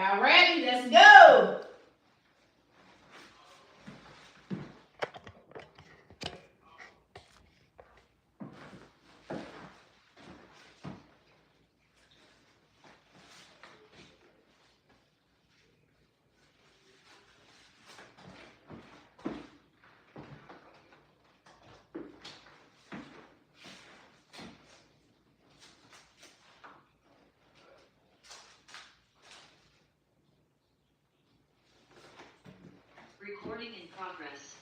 Y'all ready? Let's go. Recording in progress.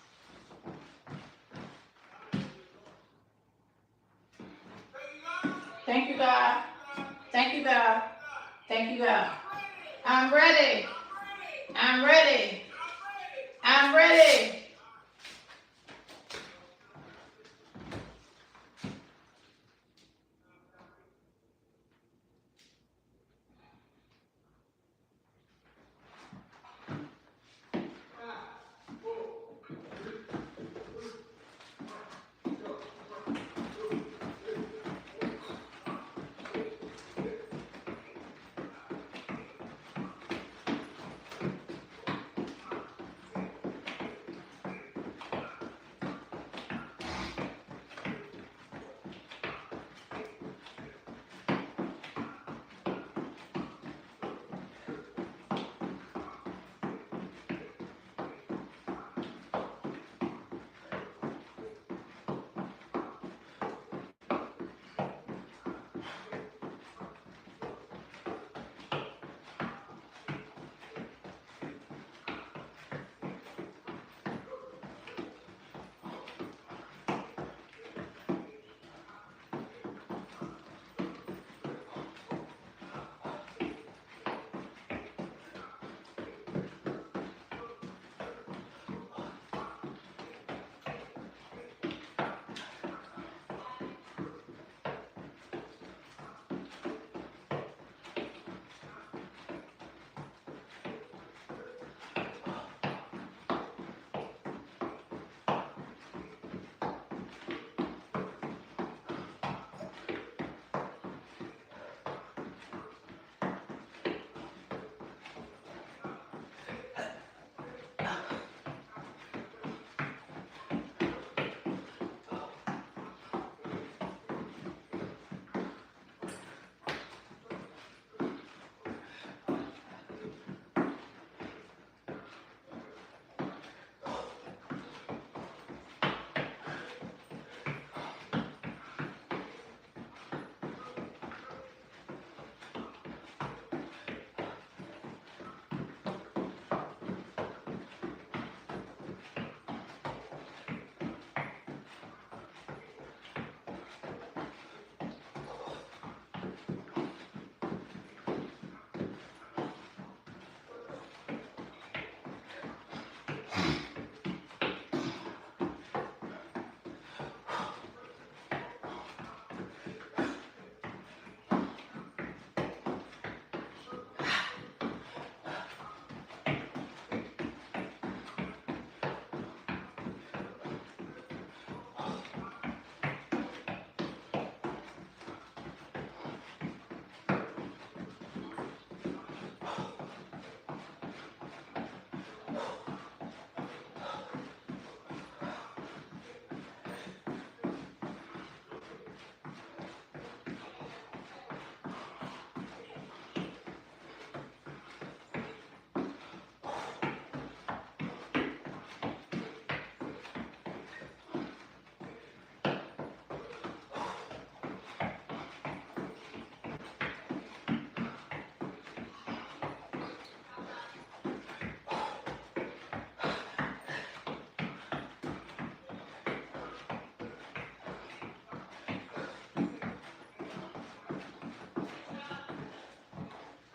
Thank you, God. Thank you, God. Thank you, God. I'm ready. I'm ready. I'm ready.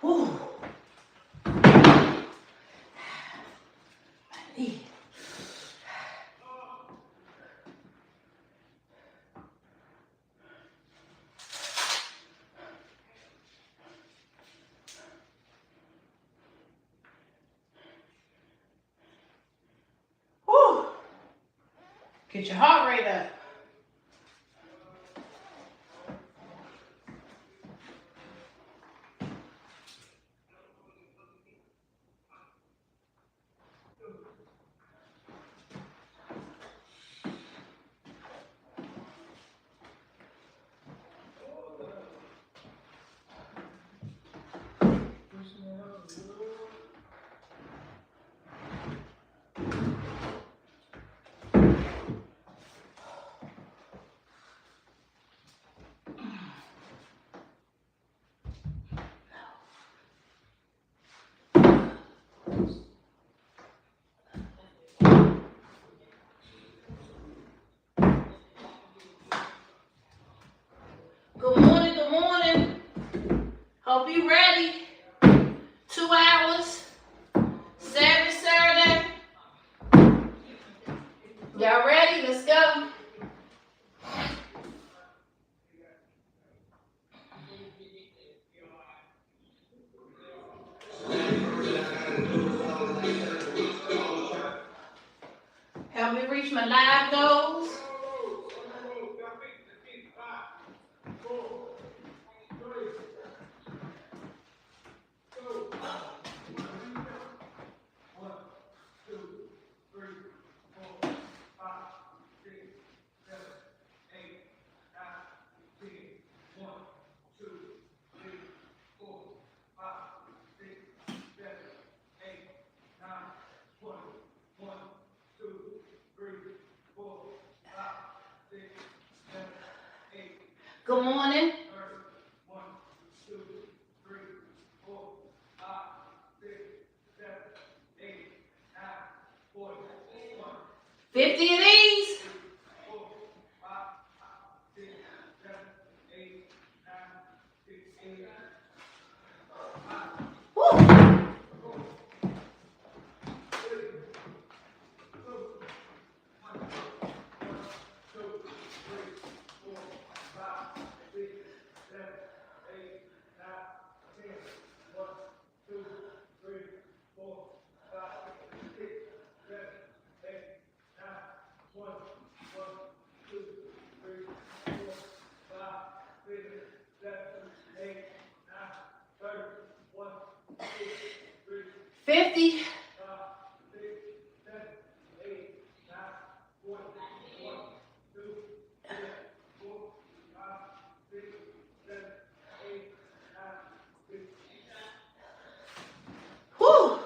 Whew. Whew. Get your heart rate up. Hope you ready. 2 hours. Saturday. Y'all ready? Let's go. Help me reach my live goals. Good morning. 50 of these. Woo. $50. Whew.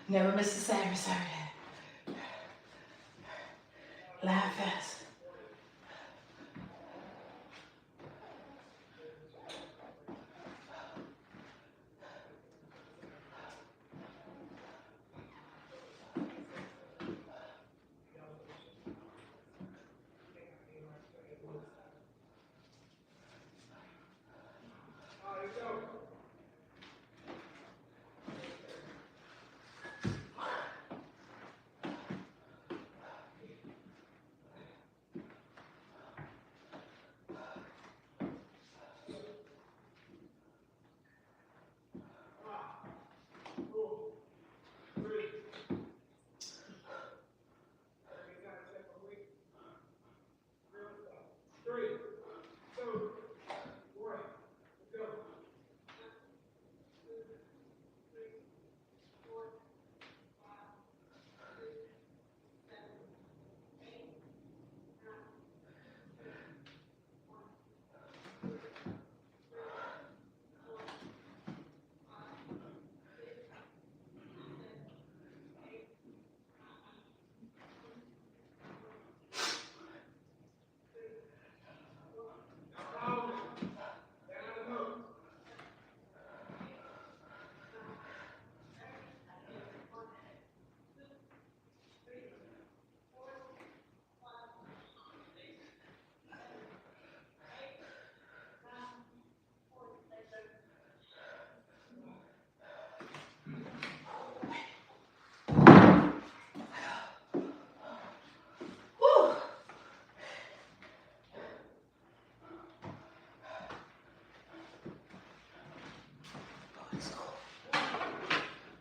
Never miss a Saturday. Live fast.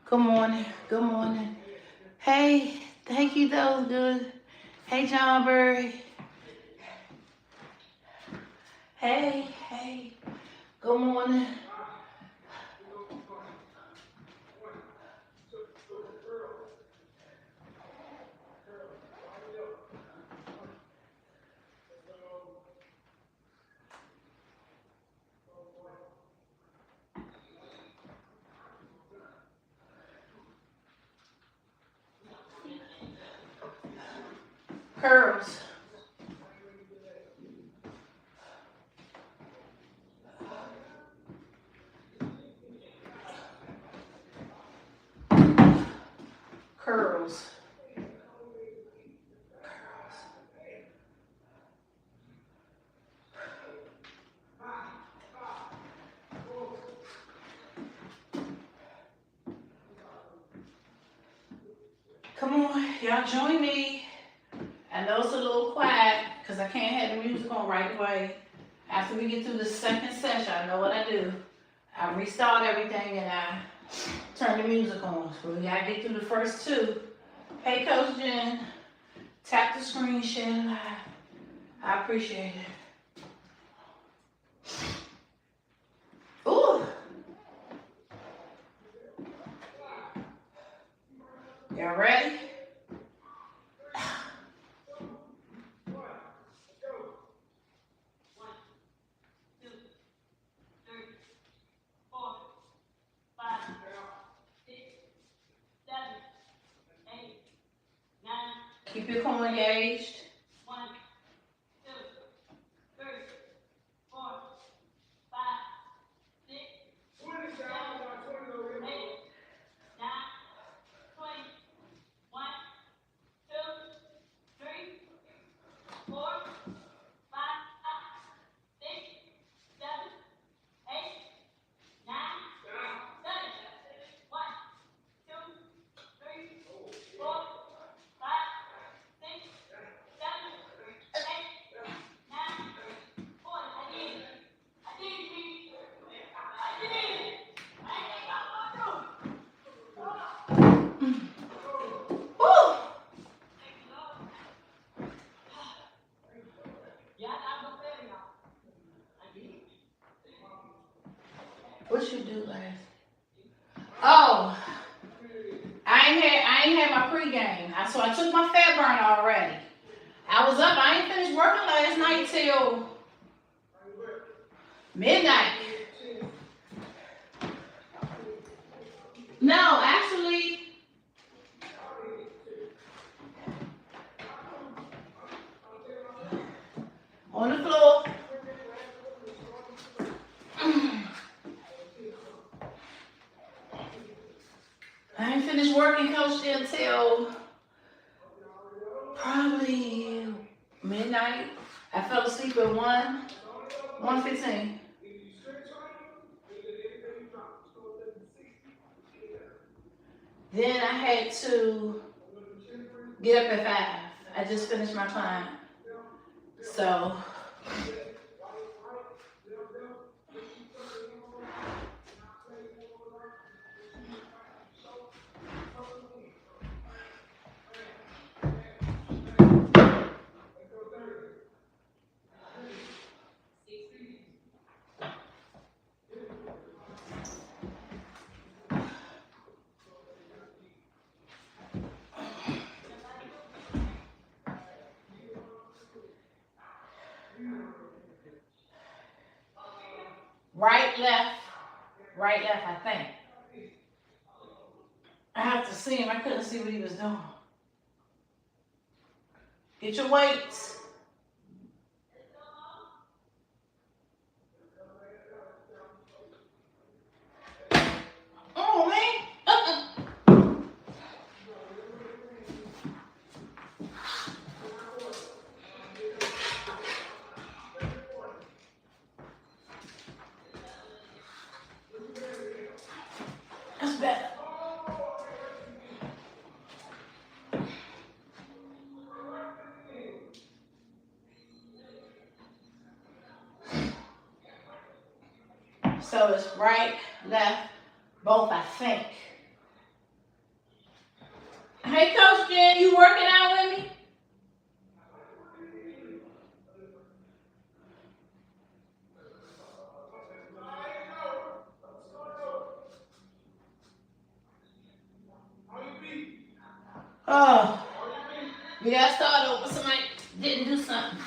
Good morning. Good morning. Hey, thank you, that was good. Hey, John Burry. Hey. Good morning. Curls. Curls. Come on, y'all join me. I know it's a little quiet because I can't have the music on right away. After we get through the second session, I know what I do. I restart everything and I turn the music on. So we gotta get through the first two. Hey, Coach Jen, tap the screen, share live. I appreciate it. Ooh. Y'all ready? Keep your core engaged. 1, 2, 3, 4, 5, 6, 7, 8, 9, 20, 1, 2, 3, 4, 5, 6, 7, 8, 9, 10, 1, 2, 3, 4, 5, 6, 7, 8, 9, 4. I did it. Woo! What you do last? Oh, I ain't had my pregame. So I took my fat burner already. I was up. I ain't finished working last night till midnight. No, actually, on the floor. I ain't finished working, Coach, until probably midnight. I fell asleep at 1:15. Then I had to get up at 5. I just finished my client. So right, left, I think. I have to see him. I couldn't see what he was doing. Get your weights. Oh, man. That's better. So it's right, left, both, I think. Hey, Coach Jen, you working out with me? Oh, we gotta start over. Somebody didn't do something.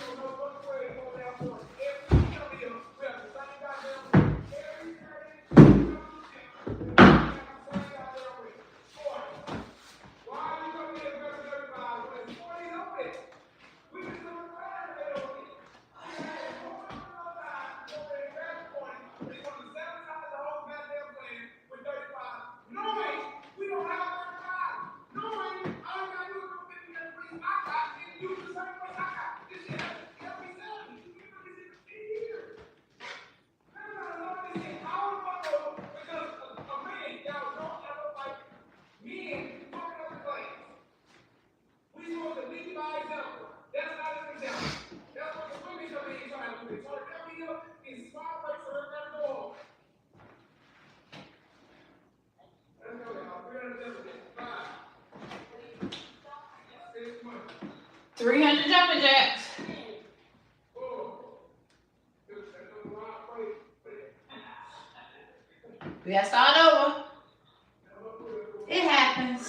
$300 jumping jacks. We gotta start over. It happens.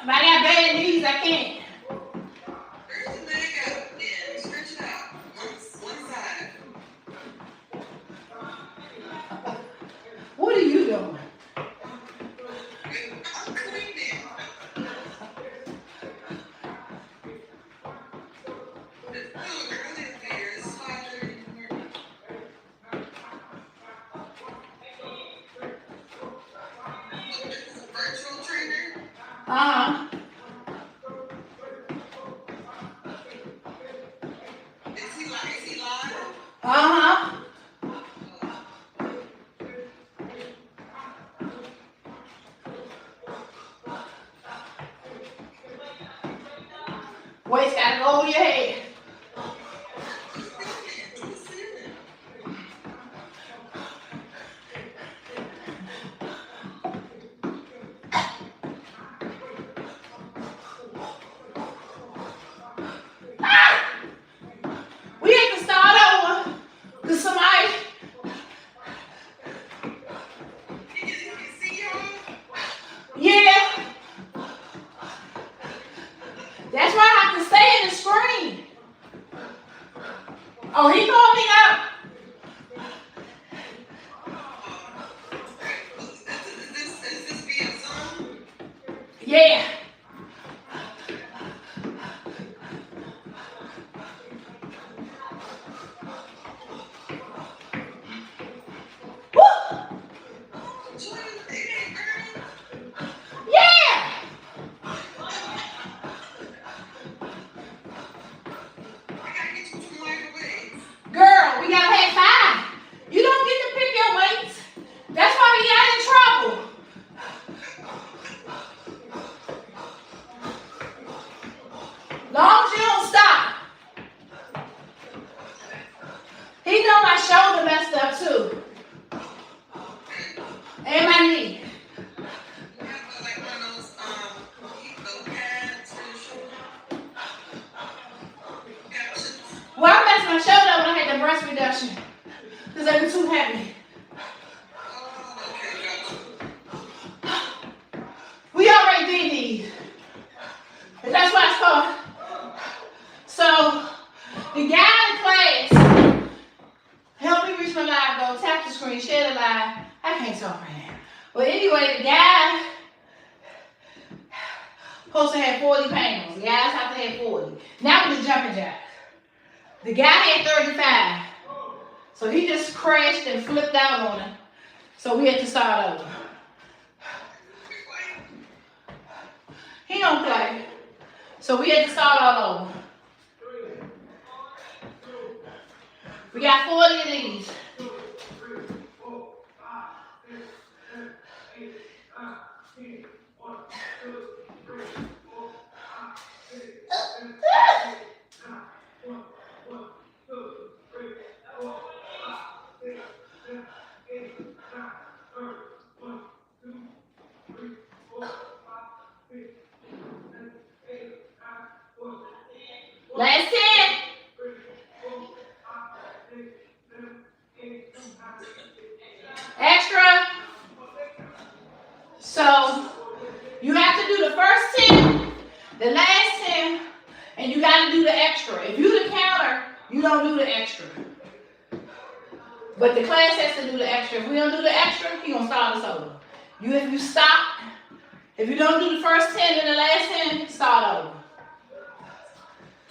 If I got bad knees, I can't. Where's the leg out? Yeah, stretch it out. One side. What are you doing? I'm cleaning. It's still early in the year. It's 5:30 in the morning. This is a virtual trainer. Uh-huh. Is he live? Uh-huh. Weights gotta go over your head. We have to start over. Cause somebody, You see y'all? yeah. That's why I have to stay in the screen. Oh, he called me out. Is this via Zoom? Yeah. Woo! Join it ain't early. Yeah. I gotta get you some lighter weights. Girl, we gotta have 5. You don't get to pick your weights. That's why we got in trouble. Long as you don't stop. He know my shoulder messed up too. And my knee. You have like one of those pads for your shoulder. Gotcha. Well, I messed my shoulder up when I had the breast reduction. Because they were too heavy. Oh, okay, gotcha. We already did these. And that's why it's called. So, the guy in class, help me reach my live goal, tap the screen, share the live. I can't talk right now. But anyway, the guy supposed to have 40 pounds. The guys have to have 40. Not with the jumping jacks. The guy had 35. So he just crashed and flipped out on him. So we had to start over. He don't play. So we had to start all over. We got 40 of these. Last 10. Extra. So you have to do the first 10, the last 10, and you got to do the extra. If you the counter, you don't do the extra. But the class has to do the extra. If we don't do the extra, he gonna start us over. If you stop, if you don't do the first 10 and the last 10, start over.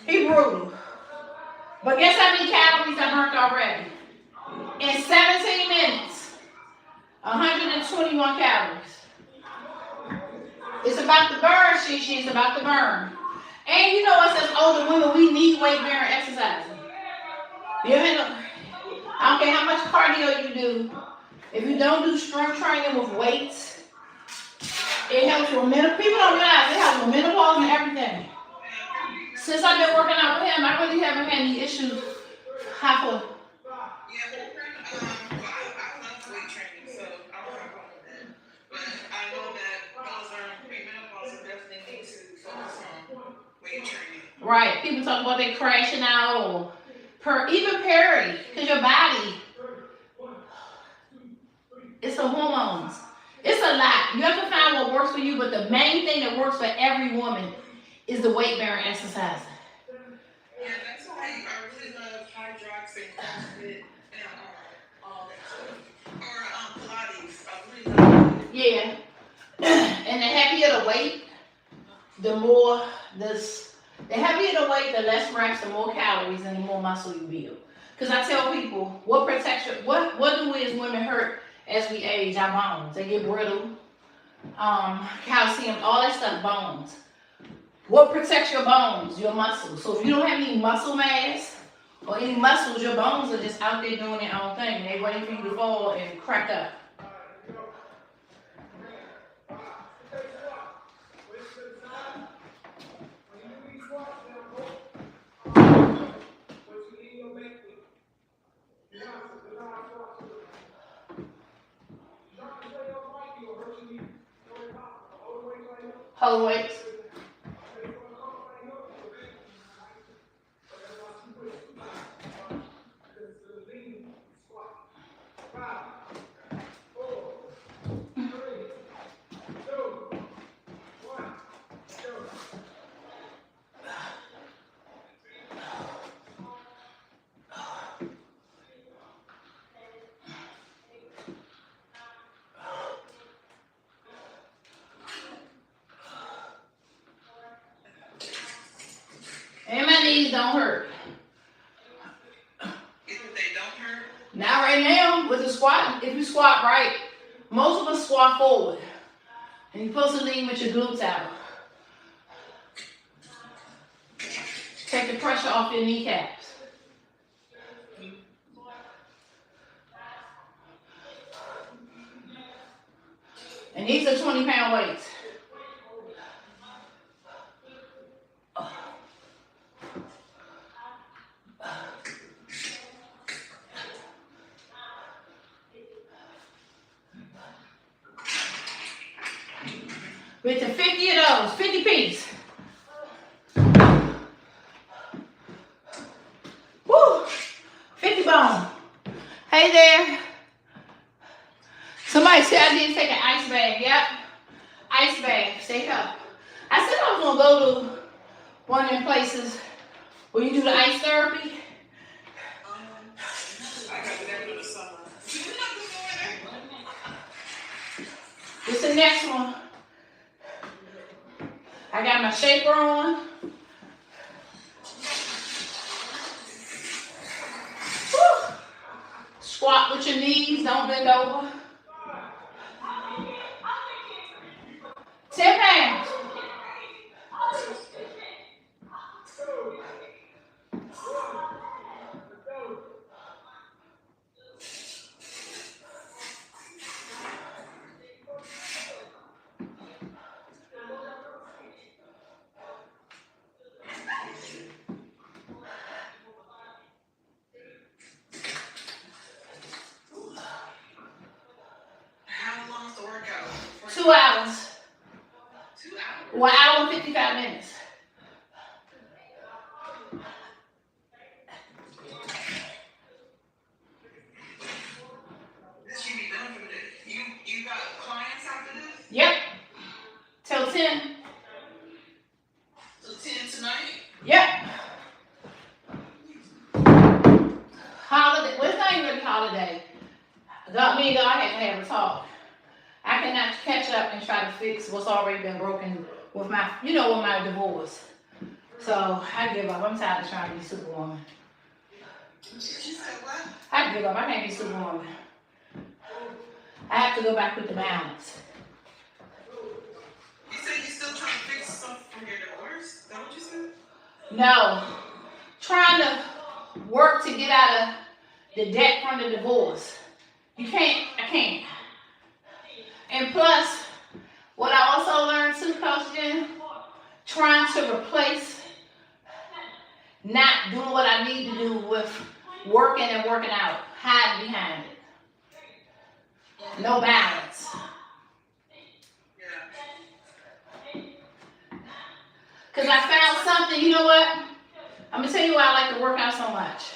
He brutal. But guess how many calories I burnt already? In 17 minutes, 121 calories. It's about the burn, It's about the burn. And you know us as older women, we need weight bearing exercising. I don't care how much cardio you do. If you don't do strength training with weights, it helps with menopause. People don't realize it helps with menopause and everything. Since I've been working out with him, I really haven't had any issues. Yeah, I love weight training, so I don't have a problem with that. But I know that those are premenopause and definitely need to focus on weight training. Right. People talk about they crashing out or even peri, because your body, it's the hormones. It's a lot. You have to find what works for you, but the main thing that works for every woman is the weight bearing exercise. Yeah, that's why I really love Hydrox and CrossFit and all that stuff. Or Pilates. I really love it. Yeah. And the heavier the weight, the heavier the weight, the less reps, the more calories, and the more muscle you build. Because I tell people, what do we as women hurt as we age? Our bones. They get brittle. Calcium, all that stuff, bones. What protects your bones? Your muscles. So if you don't have any muscle mass or any muscles, your bones are just out there doing their own thing. They're waiting for you to fall and crack up. Hold weights. And my knees don't hurt. If they don't hurt? Not right now with the squat. If you squat right, most of us squat forward. And you're supposed to lean with your glutes out. Take the pressure off your kneecaps. And these are 20-pound weights. With the 50 of those, 50 piece. Woo! 50 bone. Hey there. Somebody said I didn't take an ice bath. Yep. Ice bath. Stay up. I said I was going to go to one of them places where you do the ice therapy. I got that for the summer. This is the next one. I got my shaper on. Woo. Squat with your knees, don't bend over. 10 pounds. This should be done for the day. You got clients after this? Yep. Till 10. So 10 tonight? Yep. Holiday. Well, it's not even really holiday. Me and God had to have a talk. I cannot catch up and try to fix what's already been broken with my, with my divorce. So I give up. I'm tired of trying to be Superwoman. You said what? I give up. I can't be Superwoman. I have to go back with the balance. You said you're still trying to fix stuff from your divorce? Is that what you said? No. Trying to work to get out of the debt from the divorce. I can't. And plus, what I also learned too, Coach Jen, trying to replace not doing what I need to do with working and working out, hiding behind it. No balance. Yeah. Because I found something, you know what? I'm going to tell you why I like to work out so much.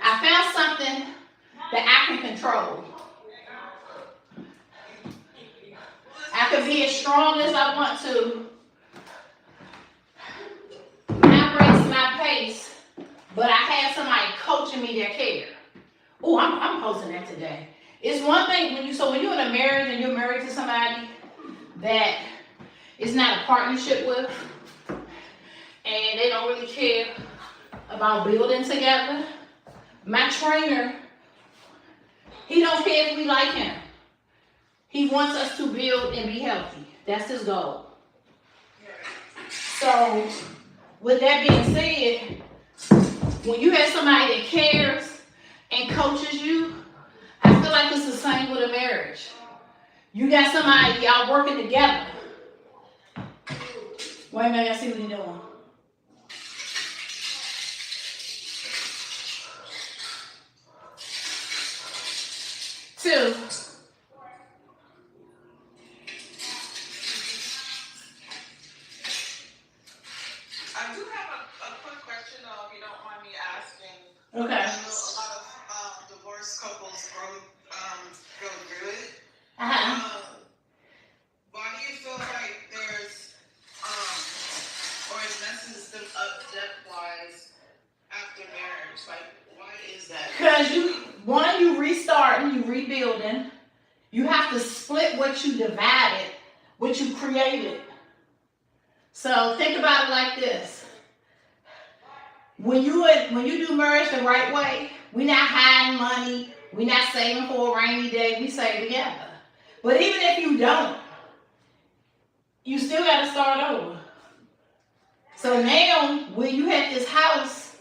I found something that I can control. I can be as strong as I want to. My race, my pace, but I have somebody coaching me that care. Oh, I'm posting that today. It's one thing when you're in a marriage and you're married to somebody that is not a partnership with, and they don't really care about building together. My trainer, he don't care if we like him. He wants us to build and be healthy. That's his goal. So, with that being said, when you have somebody that cares and coaches you, I feel like it's the same with a marriage. You got somebody, y'all working together. Wait a minute, I see what you're doing. Two. I do have a quick question, though, if you don't mind me asking. Okay. I know a lot of divorced couples go through it. Why do you feel like there's, or it messes them up depth-wise after marriage? Like, why is that? Because you restarting, you rebuilding. You have to split what you divided, what you created. So think about it like this. When you do marriage the right way, we're not hiding money, we're not saving for a rainy day, we save together. But even if you don't, you still got to start over. So now, when you had this house,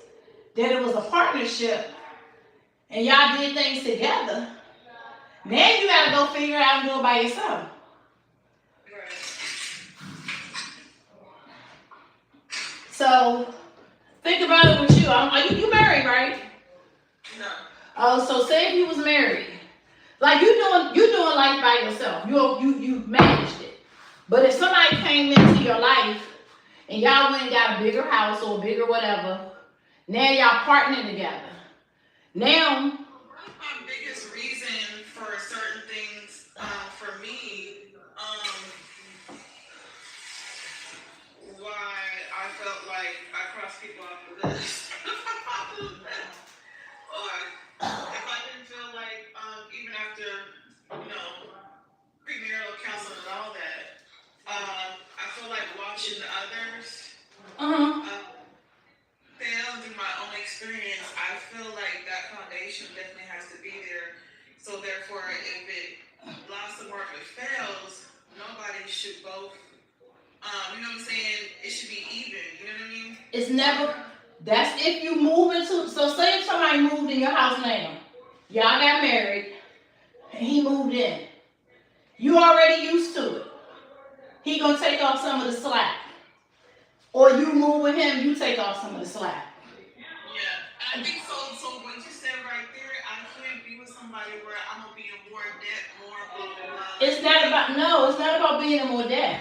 that it was a partnership, and y'all did things together, now you got to go figure it out and do it by yourself. So, think about it with you. Are you married, right? No. Oh, so say if you was married, like you doing life by yourself. You managed it. But if somebody came into your life and y'all went and got a bigger house or a bigger whatever, now y'all partnering together. Now, My biggest reason for certain things, for me, why I felt like I crossed people off the list, or if I didn't feel like, even after, premarital counseling and all that, I feel like watching others fail through my own experience. I feel like that foundation definitely has to be there. So therefore, if it blossoms or if it fails, nobody should both. You know what I'm saying? It should be even. You know what I mean? it's never, that's if you move into, so say if somebody moved in your house now, y'all got married, and he moved in. You already used to it. He gonna take off some of the slack. Or you move with him, you take off some of the slack. Yeah, I think so. So what you said right there, I can't be with somebody where I'm gonna be in more debt, more blah blah blah. It's not about being in more debt.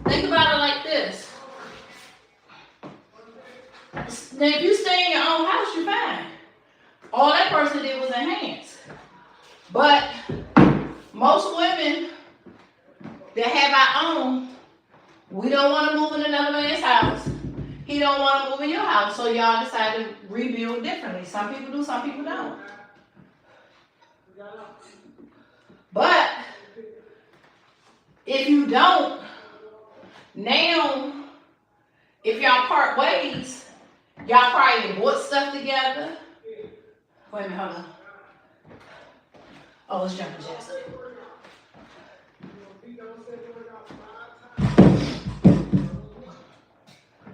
Think about it like this. Now, if you stay in your own house, you're fine. All that person did was enhance. But most women that have our own, we don't want to move in another man's house. He don't want to move in your house, so y'all decide to rebuild differently. Some people do, some people don't. But if you don't, now, if y'all part ways, y'all probably bought stuff together. Wait a minute, hold on. Oh, it's jumping jacks.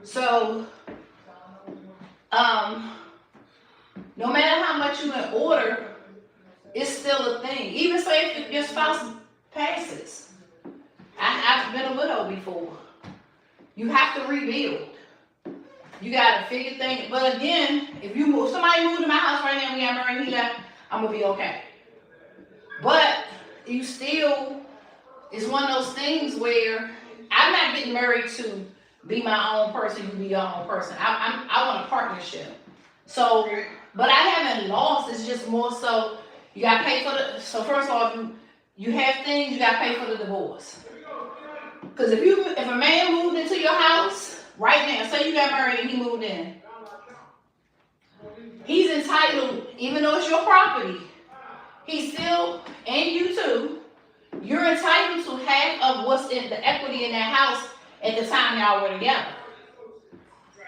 So, no matter how much you in order, it's still a thing. Even say if your spouse passes. I've been a widow before. You have to rebuild. You gotta figure things. But again, if somebody moved to my house right now, we got married, he left, I'm gonna be okay. But you still, it's one of those things where I'm not getting married to be my own person, you be your own person. I want a partnership. So, but I haven't lost. It's just more so you gotta pay for the. So first of all, you have things, you gotta pay for the divorce. Because if a man moved into your house right now, say you got married and he moved in, he's entitled, even though it's your property, he's still, and you too, you're entitled to half of what's in the equity in that house at the time y'all were together.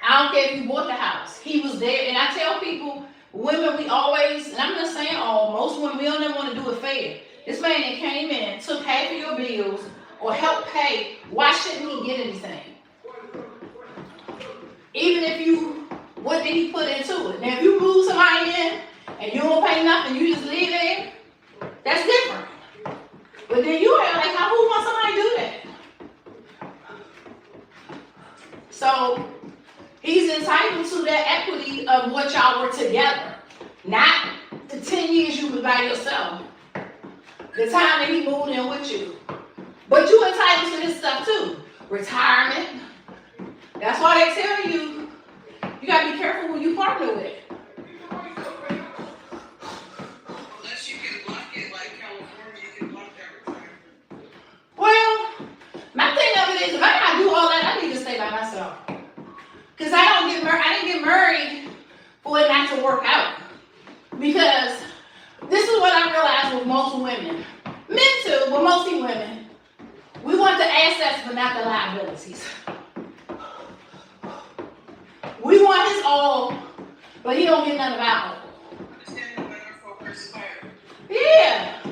I don't care if you bought the house. He was there. And I tell people, women, we always, and I'm not saying all, most women, we don't ever want to do it fair. This man that came in, took half of your bills, or helped pay, why shouldn't he get anything? Even if you, what did he put into it? Now, if you move somebody in, and you don't pay nothing, you just leave there, that's different. But then you are like, who wants somebody to do that? So, he's entitled to that equity of what y'all were together. Not the 10 years you were by yourself. The time that he moved in with you. But you entitled to this stuff too. Retirement. That's why they tell you, you gotta be careful who you partner with. Unless you can block it like California, you can block that retirement. Well, my thing of it is, if I gotta do all that, I need to stay by myself. Because I didn't get married for it not to work out. Because this is what I realized with most women. Men too, but mostly women. We want the assets, but not the liabilities. We want his all, but he don't get none of our all. Understanding better for a person fire. Yeah.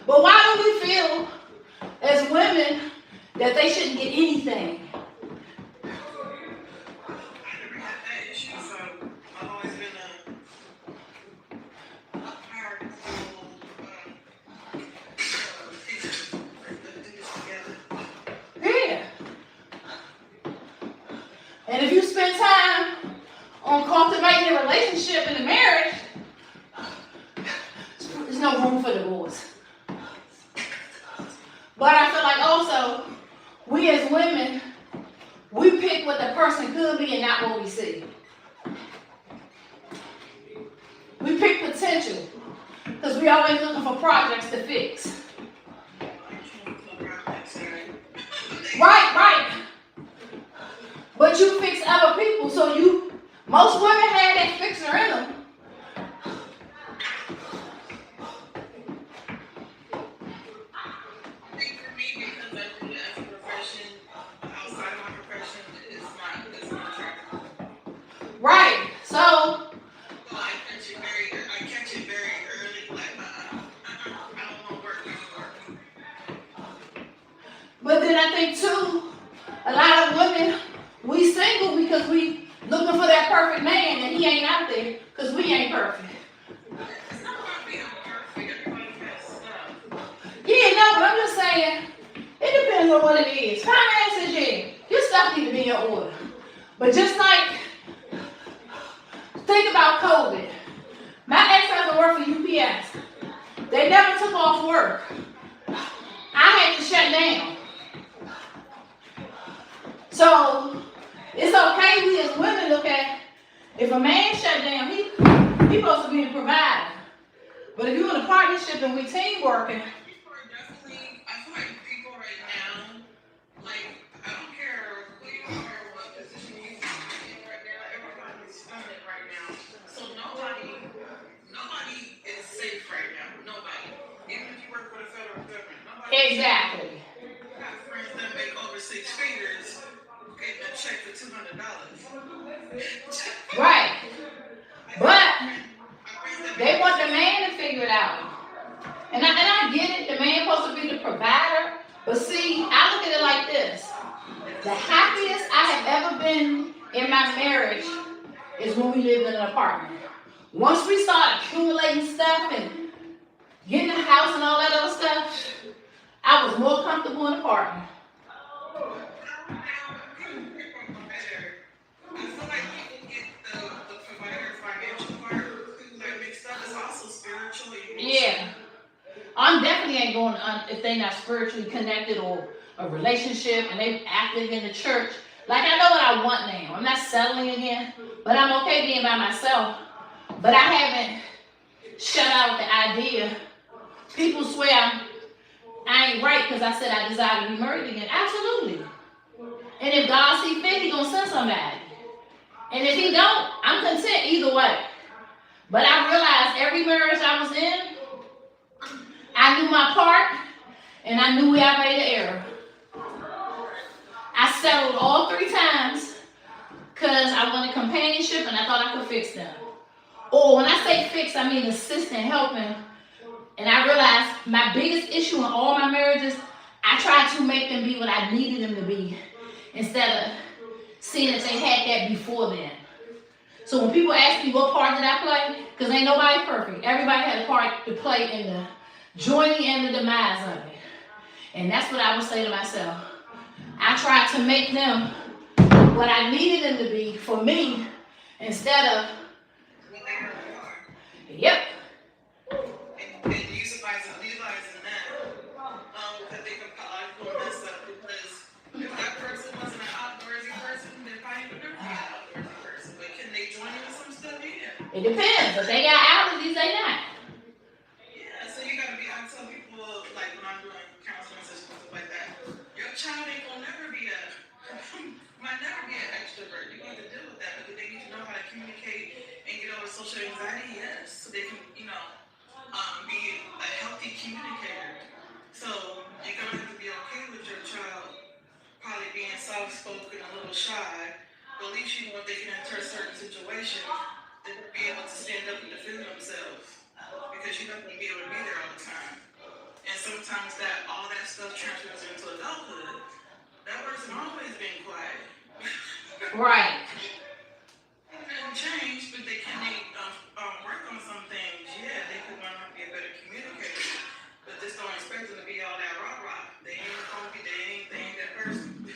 But why do we feel as women that they shouldn't get anything? I never had that issue, so I've always been a hierarchical Yeah. And if you spend time on cultivating a relationship in a marriage, there's no room for divorce. But I feel like also, we as women, we pick what the person could be and not what we see. We pick potential, because we always looking for projects to fix. Right. But you fix other people, so most women have that fixer in them. I think for me, because I do it as a profession, outside of my profession, it's not attractive. Right. So I catch it very early, like, I don't want to work anymore. but then I think too, a lot of women, we single because we looking for that perfect man and he ain't out there because we ain't perfect. It's not about being perfect, everybody has stuff. Yeah, no, but I'm just saying, it depends on what it is. Finances, yeah, your stuff need to be in order. But just like, think about COVID. My ex-husband worked for UPS. They never took off work. I had to shut down. So, it's okay we as women look at, If a man shut down, he supposed to be a provider. But if you're in a partnership and we team working, People are definitely, I feel like people right now, like, I don't care who you are or what position you are in right now, everybody's funded right now. So nobody is safe right now. Nobody. Even if you work for the federal government, nobody. exactly. I have friends that make over 6 figures getting a check for $200. Right. But they want the the man to figure it out. And I get it, the man supposed to be the provider. But see, I look at it like this. The happiest I have ever been in my marriage is when we lived in an apartment. Once we started accumulating stuff and getting a house and all that other stuff, I was more comfortable in an apartment. I feel like people get the provider financial part, people that mixed up is also spiritual. Yeah. I'm definitely ain't going if they not spiritually connected or a relationship and they active in the church. Like I know what I want now. I'm not settling again, but I'm okay being by myself. But I haven't shut out the idea. People swear I ain't right because I said I desire to be married again. Absolutely. And if God see fit, He gonna send somebody. And if He don't, I'm content either way. But I realized every marriage I was in, I knew my part, and I knew where I made an error. I settled all 3 times because I wanted companionship and I thought I could fix them. Or when I say fix, I mean assist and helping. And I realized my biggest issue in all my marriages, I tried to make them be what I needed them to be instead of seeing that they had that before then. So when people ask me what part did I play, because ain't nobody perfect. Everybody had a part to play in the joining and the demise of it. And that's what I would say to myself. I tried to make them what I needed them to be for me instead of, yep. And utilizing that, because they can probably mess up because if that person wasn't an outdoorsy person, they probably would never be an outdoorsy person. But can they join in with some stuff? Yeah. It depends. If they got allergies, they not. Yeah, so you gotta be, I tell people, like when I'm doing counseling sessions and stuff like that, your child ain't gonna never be might never be an extrovert. You need to deal with that because they need to know how to communicate and get over social anxiety, yes. So they can, be a healthy communicator. So you're gonna have to be okay with your child probably being soft-spoken, a little shy, but at least you know if they get into a certain situation, they will be able to stand up and defend themselves because you're not gonna be able to be there all the time. And sometimes all that stuff transfers into adulthood. That person always been quiet. Right. It didn't change, but they can work on some things. Yeah, they could learn how to be a better communicator. But just don't expect them to be all that rah-rah. They ain't gonna be, they ain't that person.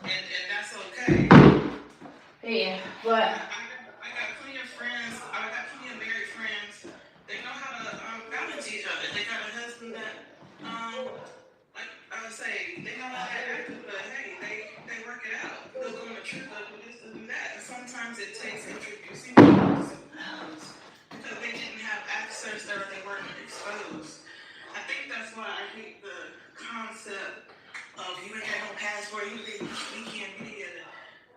And that's okay. Yeah, but I got plenty of friends, I got plenty of married friends. They know how to balance each other. They got a husband that, like I would say, they know how to act, but hey, they work it out. They'll go on a trip, they'll do this, they'll do that. And sometimes it takes introducing people because they didn't have access or they weren't exposed. I think that's why I hate the concept of you ain't got no passport, you think we can't be together.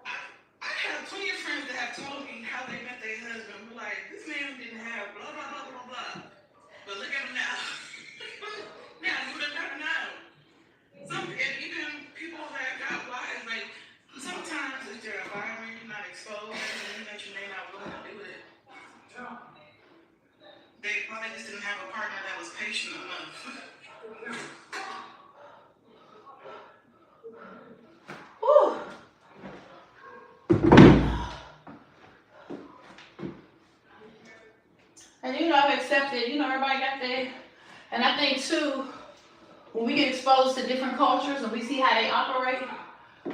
I have plenty of friends that have told me how they met their husband. We're like, this man didn't have blah, blah, blah, blah, blah. But look at him now. Now, you would have never known. And even people that got wives, like, sometimes it's your environment, you're not exposed, and that you may not want to do it. They probably just didn't have a partner that was patient enough. whew. And I've accepted, everybody got their, and I think too, when we get exposed to different cultures and we see how they operate,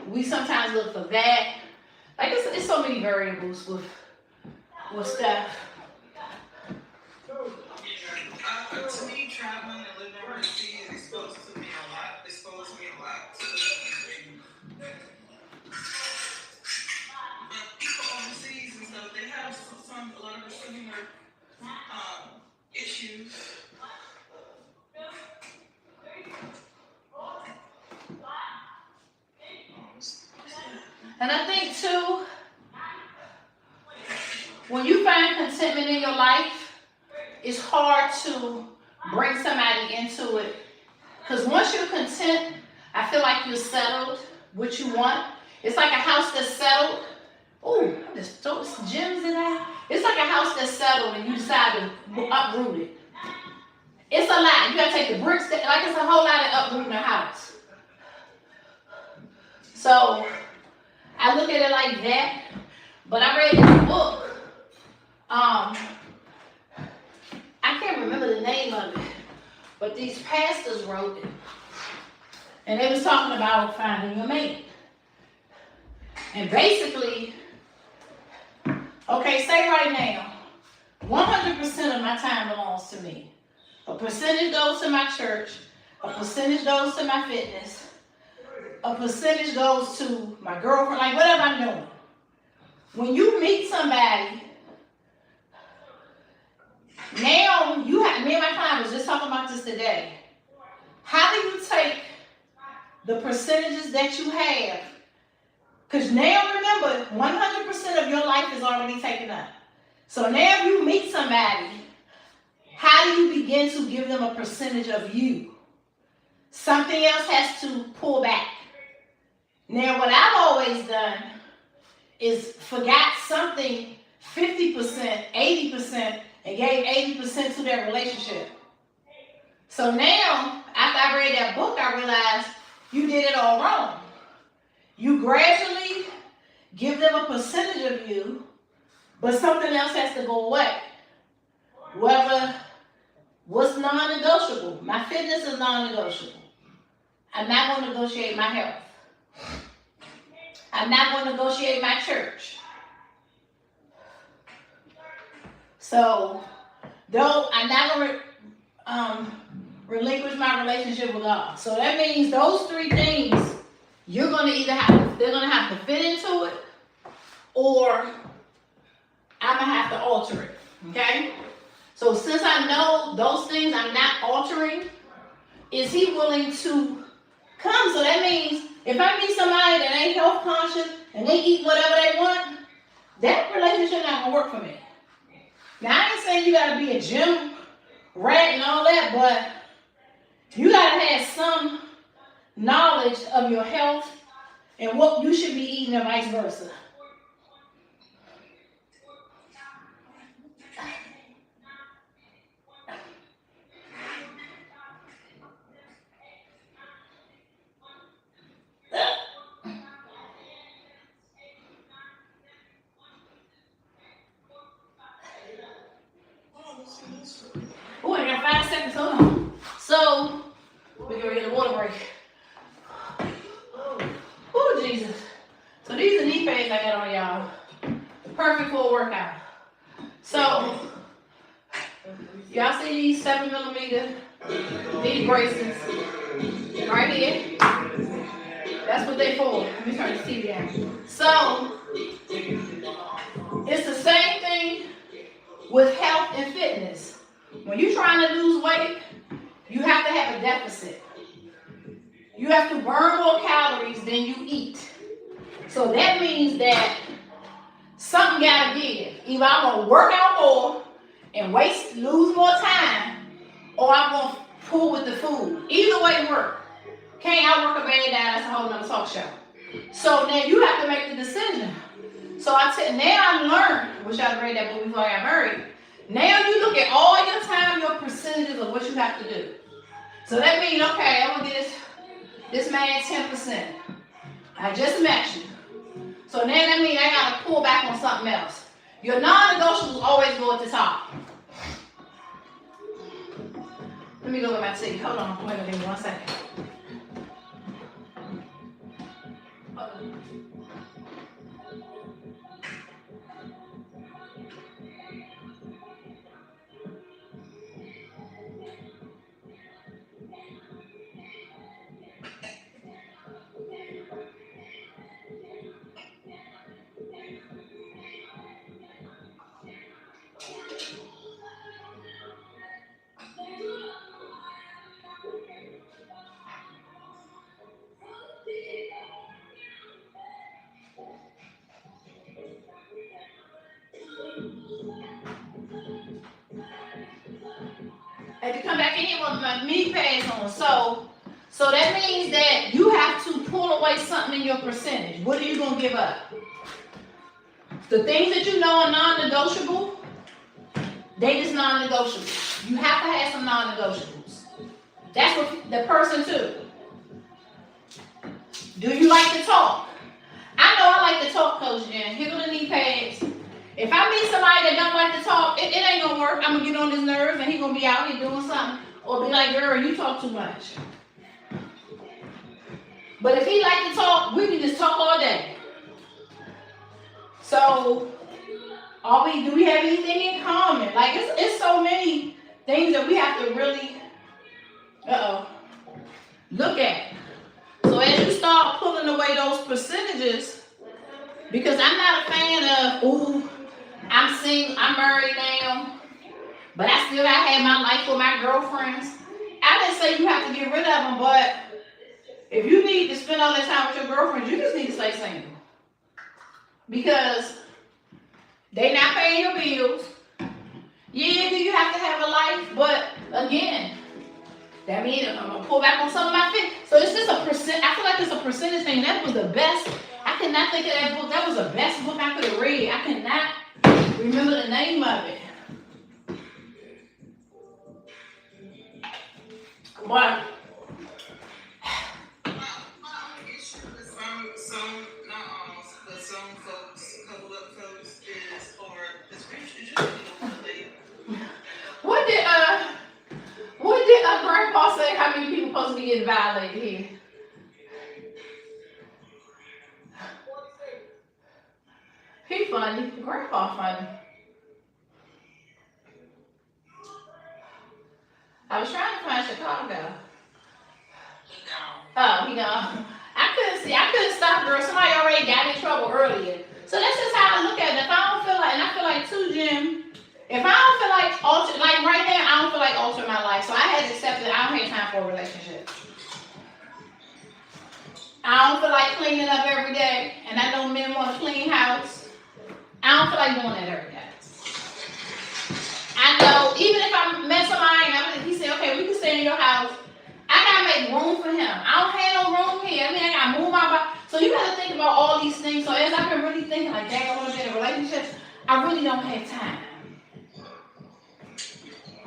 we sometimes look for that. Like it's so many variables with stuff. To me, traveling and living overseas exposed me a lot. And I think too, when you find contentment in your life, it's hard to bring somebody into it. Because once you're content, I feel like you're settled, what you want. It's like a house that's settled. Ooh, I just throw some gems in there. It's like a house that's settled and you decide to uproot it. It's a lot. You gotta take the bricks, like it's a whole lot of uprooting a house. So I look at it like that. But I read this book. I can't remember the name of it, but these pastors wrote it. And they was talking about finding your mate. And basically, okay, say right now, 100% of my time belongs to me. A percentage goes to my church, a percentage goes to my fitness, a percentage goes to my girlfriend, like whatever I'm doing. When you meet somebody, now you have, me and my client was just talking about this today. How do you take the percentages that you have? Because now remember, 100% of your life is already taken up. So now if you meet somebody, how do you begin to give them a percentage of you? Something else has to pull back. Now what I've always done is forgot something 50%, 80%, and gave 80% to their relationship. So now, after I read that book, I realized you did it all wrong. You gradually give them a percentage of you, but something else has to go away. What's non-negotiable? My fitness is non-negotiable. I'm not going to negotiate my health. I'm not going to negotiate my church. So, though I'm not going to relinquish my relationship with God. So that means those three things, you're going to they're going to have to fit into it, or I'm going to have to alter it. Okay? So since I know those things I'm not altering, is he willing to come? So that means if I meet somebody that ain't health conscious and they eat whatever they want, that relationship not going to work for me. Now, I ain't saying you got to be a gym rat and all that, but you got to have some knowledge of your health and what you should be eating and vice versa. Oh, I got 5 seconds. Hold on. So, we're going to get a water break. Oh, Jesus. So, these are knee pads I got on, y'all. Perfect for a workout. So, y'all see these 7mm, these braces right here? That's what they for. Let me turn the TV down. So, it's the same thing with health and fitness. When you're trying to lose weight, you have to have a deficit. You have to burn more calories than you eat. So that means that something got to give. Either I'm going to work out more and lose more time, or I'm going to pull with the food. Either way work. Can't outwork a man down. That's a whole nother talk show. So now you have to make the decision. So now I learned, which I read that book before I got married. Now you look at all your time, your percentages of what you have to do. So that means, okay, I'm going to get this man 10%. I just met you. So now that means I got to pull back on something else. Your non-negotiables always go at the top. Let me go get my tea. Hold on. Wait a minute. 1 second. had to come back in here with my knee pads on. So that means that you have to pull away something in your percentage. What are you gonna give up? The things that you know are non-negotiable, they just non-negotiable. You have to have some non-negotiables. That's what the person too. Do you like to talk? I know I like to talk, Coach Jen. Here go the knee pads. If I meet somebody that don't like to talk, it ain't gonna work. I'm gonna get on his nerves and he gonna be out here doing something. Or be like, girl, you talk too much. But if he like to talk, we can just talk all day. So, do we have anything in common? Like, it's so many things that we have to really, look at. So as you start pulling away those percentages, because I'm not a fan of, ooh, I'm single, I'm married now, but I still gotta have my life with my girlfriends. I didn't say you have to get rid of them, but if you need to spend all that time with your girlfriends, you just need to stay single. Because they not paying your bills. Yeah, do you have to have a life? But again, that means I'm gonna pull back on some of my fit. So it's just a percent. I feel like it's a percentage thing. That was the best. I cannot think of that book. That was the best book I could have read. I cannot remember the name of it. But some folks, couple of folks is, or the scripture, what did Grandpa say? How many people supposed to be getting violated here? He funny. Grandpa funny. I was trying to find Chicago. Oh, he gone. I couldn't stop, girl. Somebody already got in trouble earlier. So that's just how I look at it. If I don't feel like, and I feel like too, Jim, if I don't feel like like right now, I don't feel like altering my life. So I had to accept that I don't have time for a relationship. I don't feel like cleaning up every day. And I know men want a clean house. I don't feel like doing that every day. I know, even if I met somebody and he said, okay, we can stay in your house, I gotta make room for him. I don't have no room here. I mean, I gotta move my body. So you gotta think about all these things. So as I've been really thinking, like, dang, I wanna be in a relationship, I really don't have time.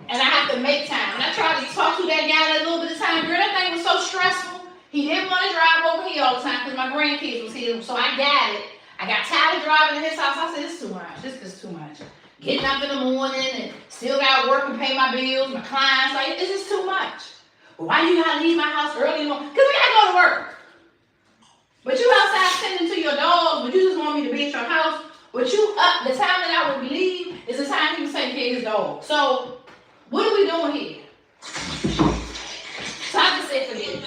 And I have to make time. And I tried to talk to that guy that little bit of time. Girl, that thing was so stressful. He didn't want to drive over here all the time because my grandkids was here. So I got it. I got tired of driving to his house. I said, it's too much. This is too much. Getting up in the morning and still got to work and pay my bills, my clients. Like, it's just too much. Well, why you gotta leave my house early in the morning? Because I gotta go to work. But you outside tending to your dogs, but you just want me to be at your house. But you up, the time that I would leave is the time he was taking care of his dog. So, what are we doing here? So I just said forget it.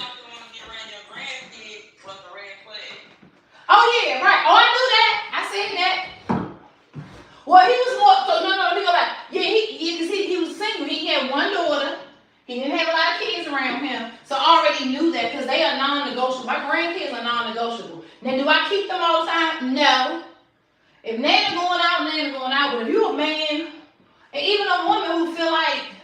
Oh yeah, right. Oh, I knew that. I said that. Well, he was more, so no, let me go back. Yeah, he was single. He had one daughter. He didn't have a lot of kids around him. So I already knew that because they are non-negotiable. My grandkids are non-negotiable. Now, do I keep them all the time? No. If Nana going out, Nana going out. But if you're a man, and even a woman who feel like,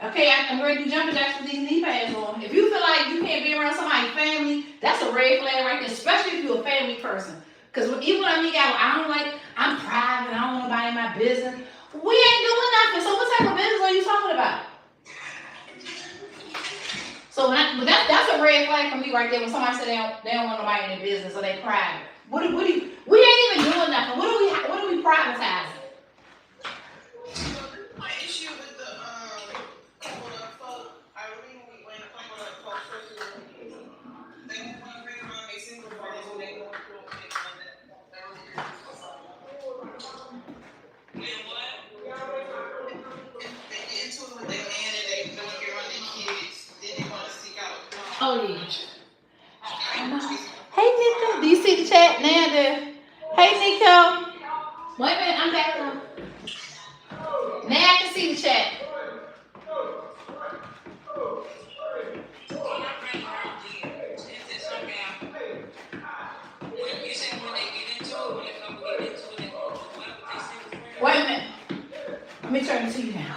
okay, I'm ready to jump jacks with these knee pads on. If you feel like you can't be around somebody's family, that's a red flag right there, especially if you're a family person. Because even when I meet guys, I'm private, I don't want nobody in my business. We ain't doing nothing. So what type of business are you talking about? So that's a red flag for me right there when somebody said they don't want nobody in their business or they private. We ain't even doing nothing. What are we privatizing? My issue with the couple of folk, I really when a couple of folks first they want to bring around a single brothers when they go through they get into it with their man and they don't get around their kids, then they want to seek out. Oh yeah. Hey Nico, do you see the chat now? Hey Nico. Wait a minute, I'm back now. Now I can see the chat. Wait a minute. Let me turn the TV down.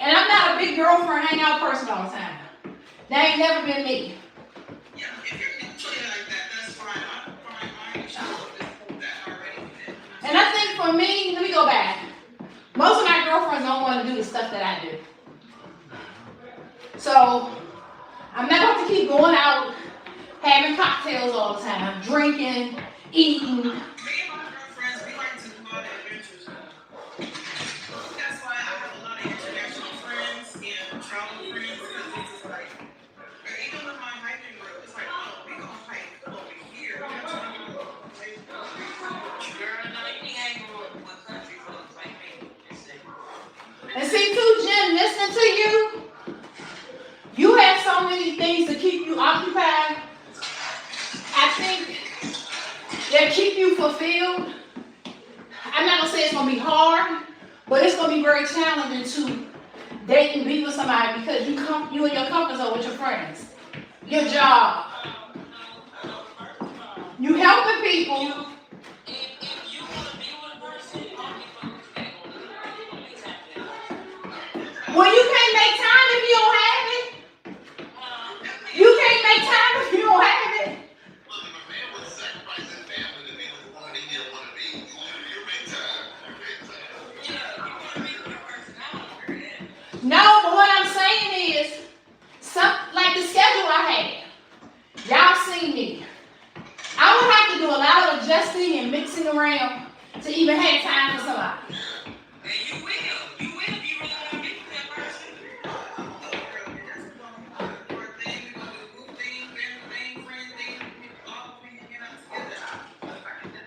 And I'm not a big girlfriend, hang out person all the time. That ain't never been me. Yeah, if you're mutually like that, that's fine. I'm fine. I ain't sure that already. And I think for me, let me go back. Most of my girlfriends don't want to do the stuff that I do. So I'm not going to keep going out, having cocktails all the time, drinking, eating. Me and my girlfriends, we like to do a lot of adventures. That's why I have a lot of international friends and travel friends, because it's just like, even with my hiking group, it's like, oh, we gonna hike over here. We got time to go. Girl, no, you can't hang with country folks like me. And see, too, Jen, listening to you, you have so many things to keep you occupied. I think that keep you fulfilled. I'm not gonna say it's gonna be hard, but it's gonna be very challenging to date and be with somebody because you in your comfort zone with your friends, your job, you helping people. Well, you can't make time if you don't have it. You can't make time if you don't have it. Look, if a man would sacrifice his family to be with the woman he didn't want to be, you make time. You make time. Yeah, you want to be with your personality. No, but what I'm saying is, like the schedule I had, y'all seen me. I would have to do a lot of adjusting and mixing around to even have time for somebody. And you will. You will if you really want to be with that person. Your thing, we gonna do group thing, family thing, friend thing, all we can get out together.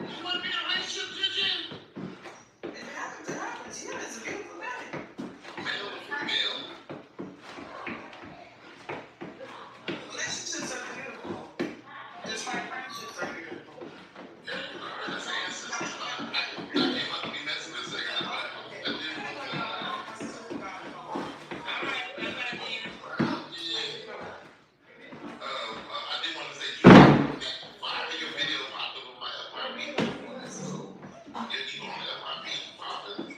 You want to be in a relationship, Jen? It happens. Yeah, it's a beautiful thing. Male or female, Relationships are beautiful. Just like friendships are beautiful. that's the answer. I came up to be messing with a second. I did want to say, five of your videos popped up on my FYP. So, you on the FYP popping.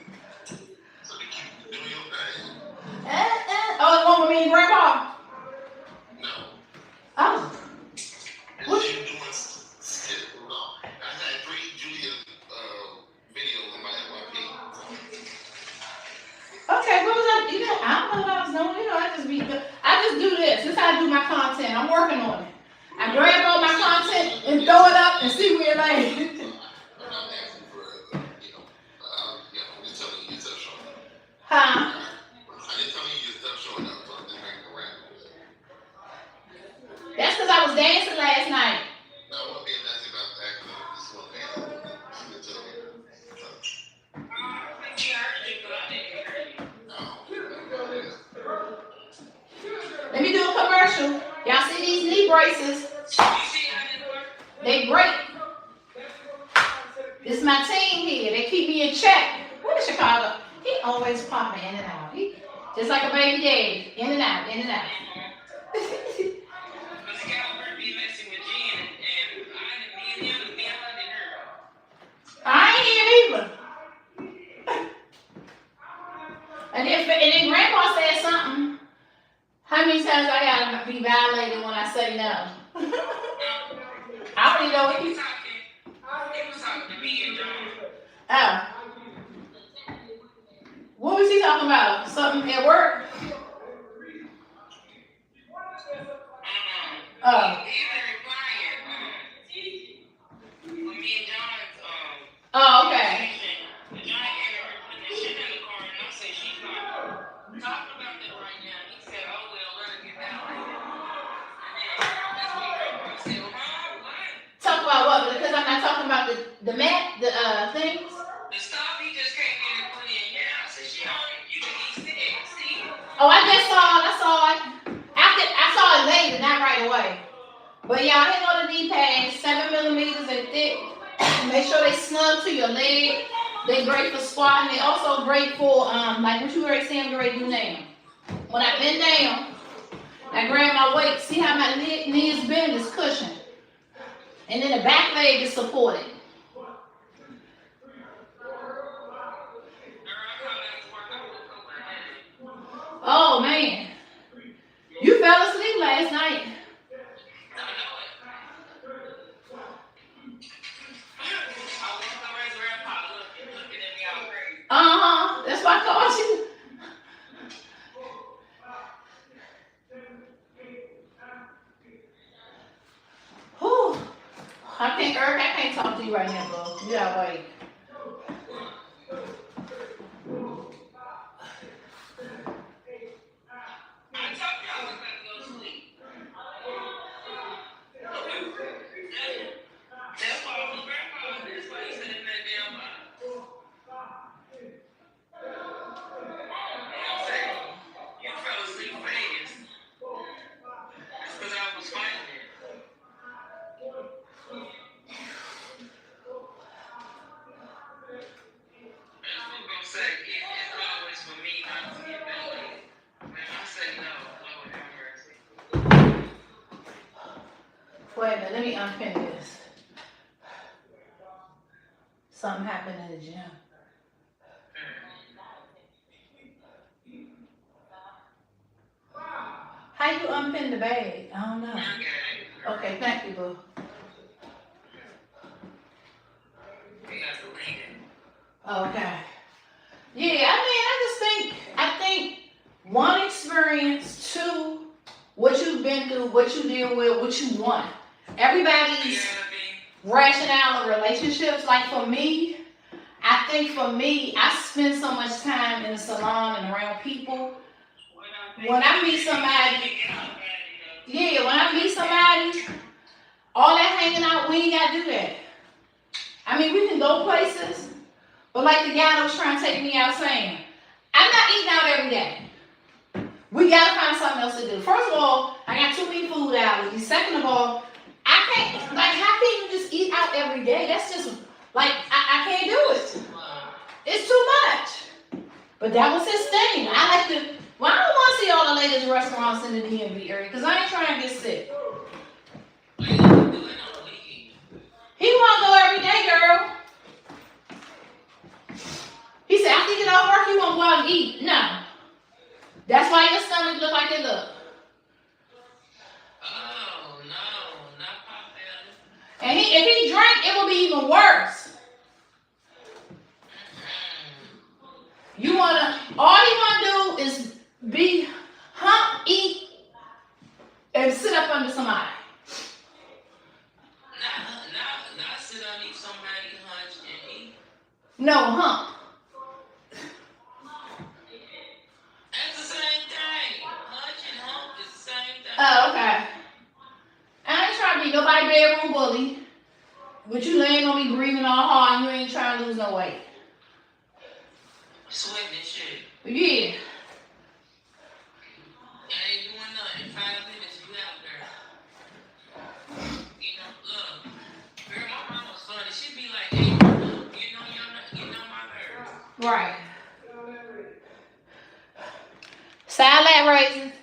So, they keep doing your thing. Oh, the one with me and Grandpa? No. Oh. What? You doing skit? No. I had 3 Julia videos in my FYP. Okay, what was I? I don't know what I was doing. I just do this. This is how I do my content. I'm working on it. I grab all my content and throw it up and see where it lands. I'm not asking for, I'm just telling you your stuff showing up. Huh? I didn't tell you your stuff showing up, so I'm just making a random. That's because I was dancing last night. No, I won't be nasty about that because I just want to answer. She didn't tell me. She heard you, but I didn't hear you. No. Let me do a commercial. Y'all see these knee braces? You see how this works? They break. This is my team here. They keep me in check. What is Chicago? He always popping in and out. He just like a baby daddy. In and out, in and out. Because Calvert be messing with Jen, and me and him, me and her didn't hear. I ain't here either. And then Grandpa said something. How many times I gotta be violated when I say no? I already know what He he. was talking to me and John. Oh. What was he talking about? Something at work? Oh. He's very quiet. When me and John's, Oh, okay. John came over putting that shit in the car, and I said, she's not talking about that right now. He said, oh, well, let her get that right now. And then that's when Grandpa said, well, what? Talk about what? Because I'm not talking about the mat, the things. The stuff he just came in and put in. Yeah, I said, she on it. You can see. Oh, I saw it. I saw it later, not right away. But y'all hang on the knee pads, 7 millimeters and thick. Make sure they snug to your leg. They great for squatting. They also great for like what you already see I'm ready to do now. When I bend down, I grab my weight. See how my knee is bent, it's cushioned. And then the back leg is supported. you right now, bro. You gotta wait. I told you I was about to go to sleep. That's why my grandpa, that's why he said in that damn box. I'm saying, you fell asleep fast. That's because I was fighting it. That's what I'm gonna say. It's always for me not to get that late. When I say no, Lord have mercy. Wait a minute, let me unpin this. Something happened in the gym. How you unpin the bag? I don't know. Okay, thank you, boo. Okay. Yeah, I think one, experience, two, what you've been through, what you deal with, what you want. Everybody's rationale of relationships, like for me, I think for me, I spend so much time in the salon and around people. When I meet somebody, all that hanging out, we ain't gotta do that. I mean, we can go places, but like the guy that was trying to take me out saying, I'm not eating out every day. We gotta find something else to do. First of all, I got too many food allergies. Second of all, I can't, like, how can you just eat out every day? That's just, like, I can't do it. It's too much. But that was his thing. I like to, well, I don't want to see all the latest restaurants in the DMV area, because I ain't trying to get sick. He want to go every day, girl. He said, after you get off work, you want to go out and eat. No. That's why your stomach look like it look. Oh, no, not pop belly. And if he drank, it would be even worse. You wanna, all you wanna do is be, eat, and sit up under somebody. Not sit underneath somebody, hunch, and eat. No, hump. That's the same thing. Hunch and hump is the same thing. Oh, okay. I ain't trying to be nobody bedroom bully, but you ain't gonna be breathing all hard and you ain't trying to lose no weight. Sweating and shit. Yeah. I ain't doing nothing. 5 minutes, you out there. You know, look. Girl, my mama's funny. She be like, hey, you know my nerves. Right. Salad raisins.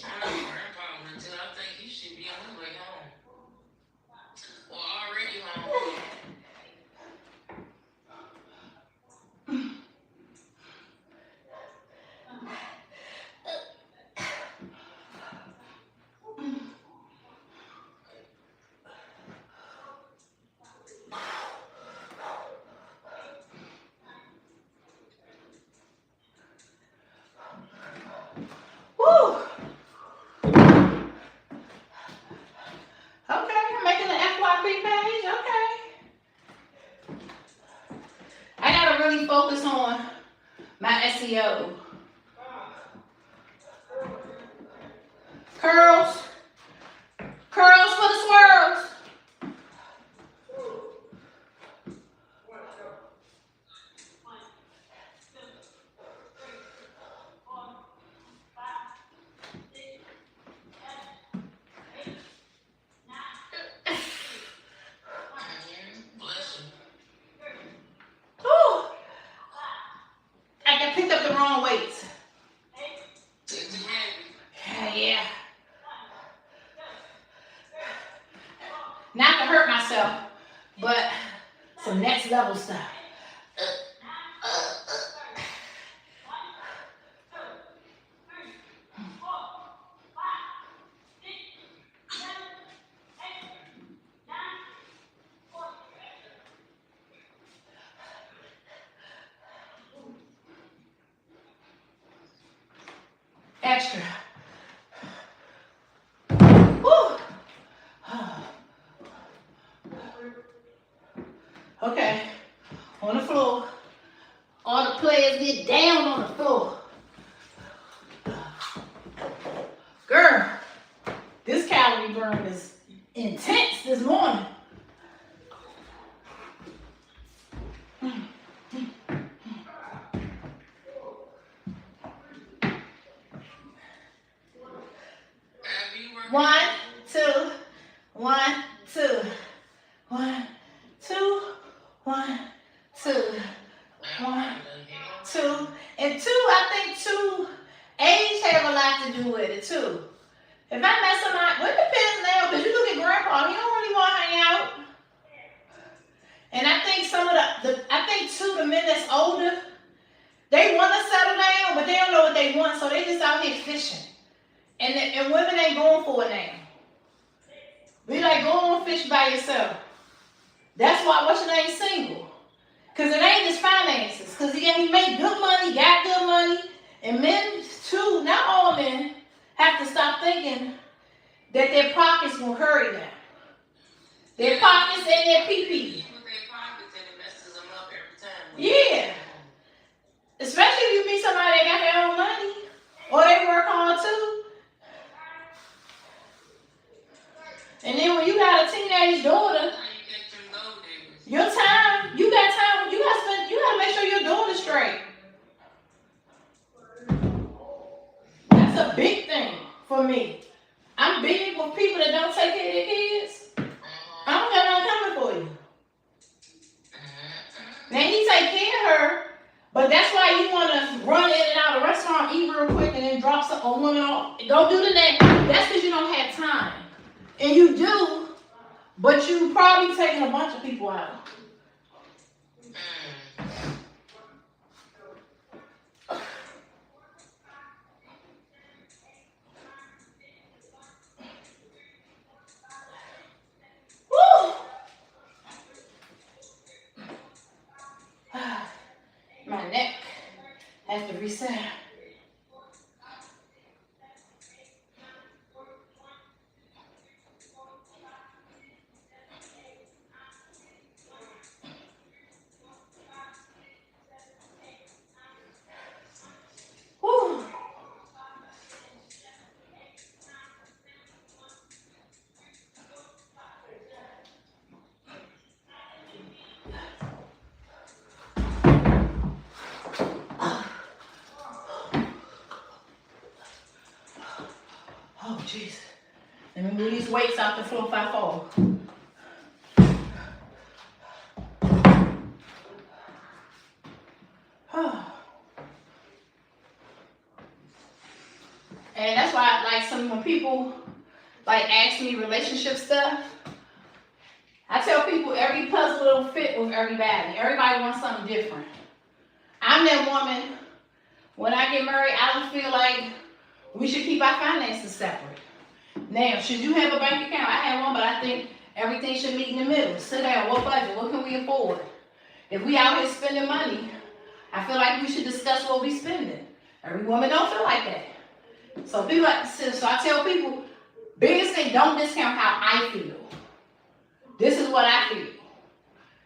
I know grandpa went to, I think he should be on his way home. Or already home. Woo. Okay, I'm making the FYP page. Okay. I gotta really focus on my SEO. Curls. Curls for the swirls. Bless him. Whew. I got picked up the wrong weights. It's heavy. Yeah. Not to hurt myself, but some next level stuff. On the floor. All the players get down on the floor. Girl, this calorie burn is intense this morning. One, two, 1, 2, 1, 2, 1, 2, 1, 2, and 2. I think 2 age have a lot to do with it too. If I met somebody, well, it depends now, because you look at Grandpa, he don't really want to hang out. And I think some of I think 2, the men that's older, they want to settle down, but they don't know what they want, so they just out here fishing. And women ain't going for it now. We like, go on fish by yourself. That's why what's your name single. Because it ain't his finances. Because he make good money, got good money. And men too, not all men, have to stop thinking that their pockets will carry them. Their pockets and their pee-pee. Yeah. Especially if you meet somebody that got their own money. Or they work hard too. And then when you got a teenage daughter, your time, you gotta make sure your daughter's straight. That's a big thing for me. I'm big with people that don't take care of their kids. I don't got nothing coming for you. Now he take care of her, but that's why you want to run in and out of a restaurant, eat real quick, and then drop a woman off. Don't do the next. That's because you don't have time. And you do, but you probably taking a bunch of people out. Woo! My neck has to reset. Oh, jeez. Let me move these weights out the floor if I fall. And that's why, like, when people, like, ask me relationship stuff, I tell people every puzzle don't fit with everybody. Everybody wants something different. I'm that woman, when I get married, I don't feel like we should keep our finances separate. Now, should you have a bank account? I have one, but I think everything should meet in the middle. Sit down, what budget? What can we afford? If we out here spending money, I feel like we should discuss what we spending. Every woman don't feel like that. So I tell people, biggest thing, don't discount how I feel. This is what I feel.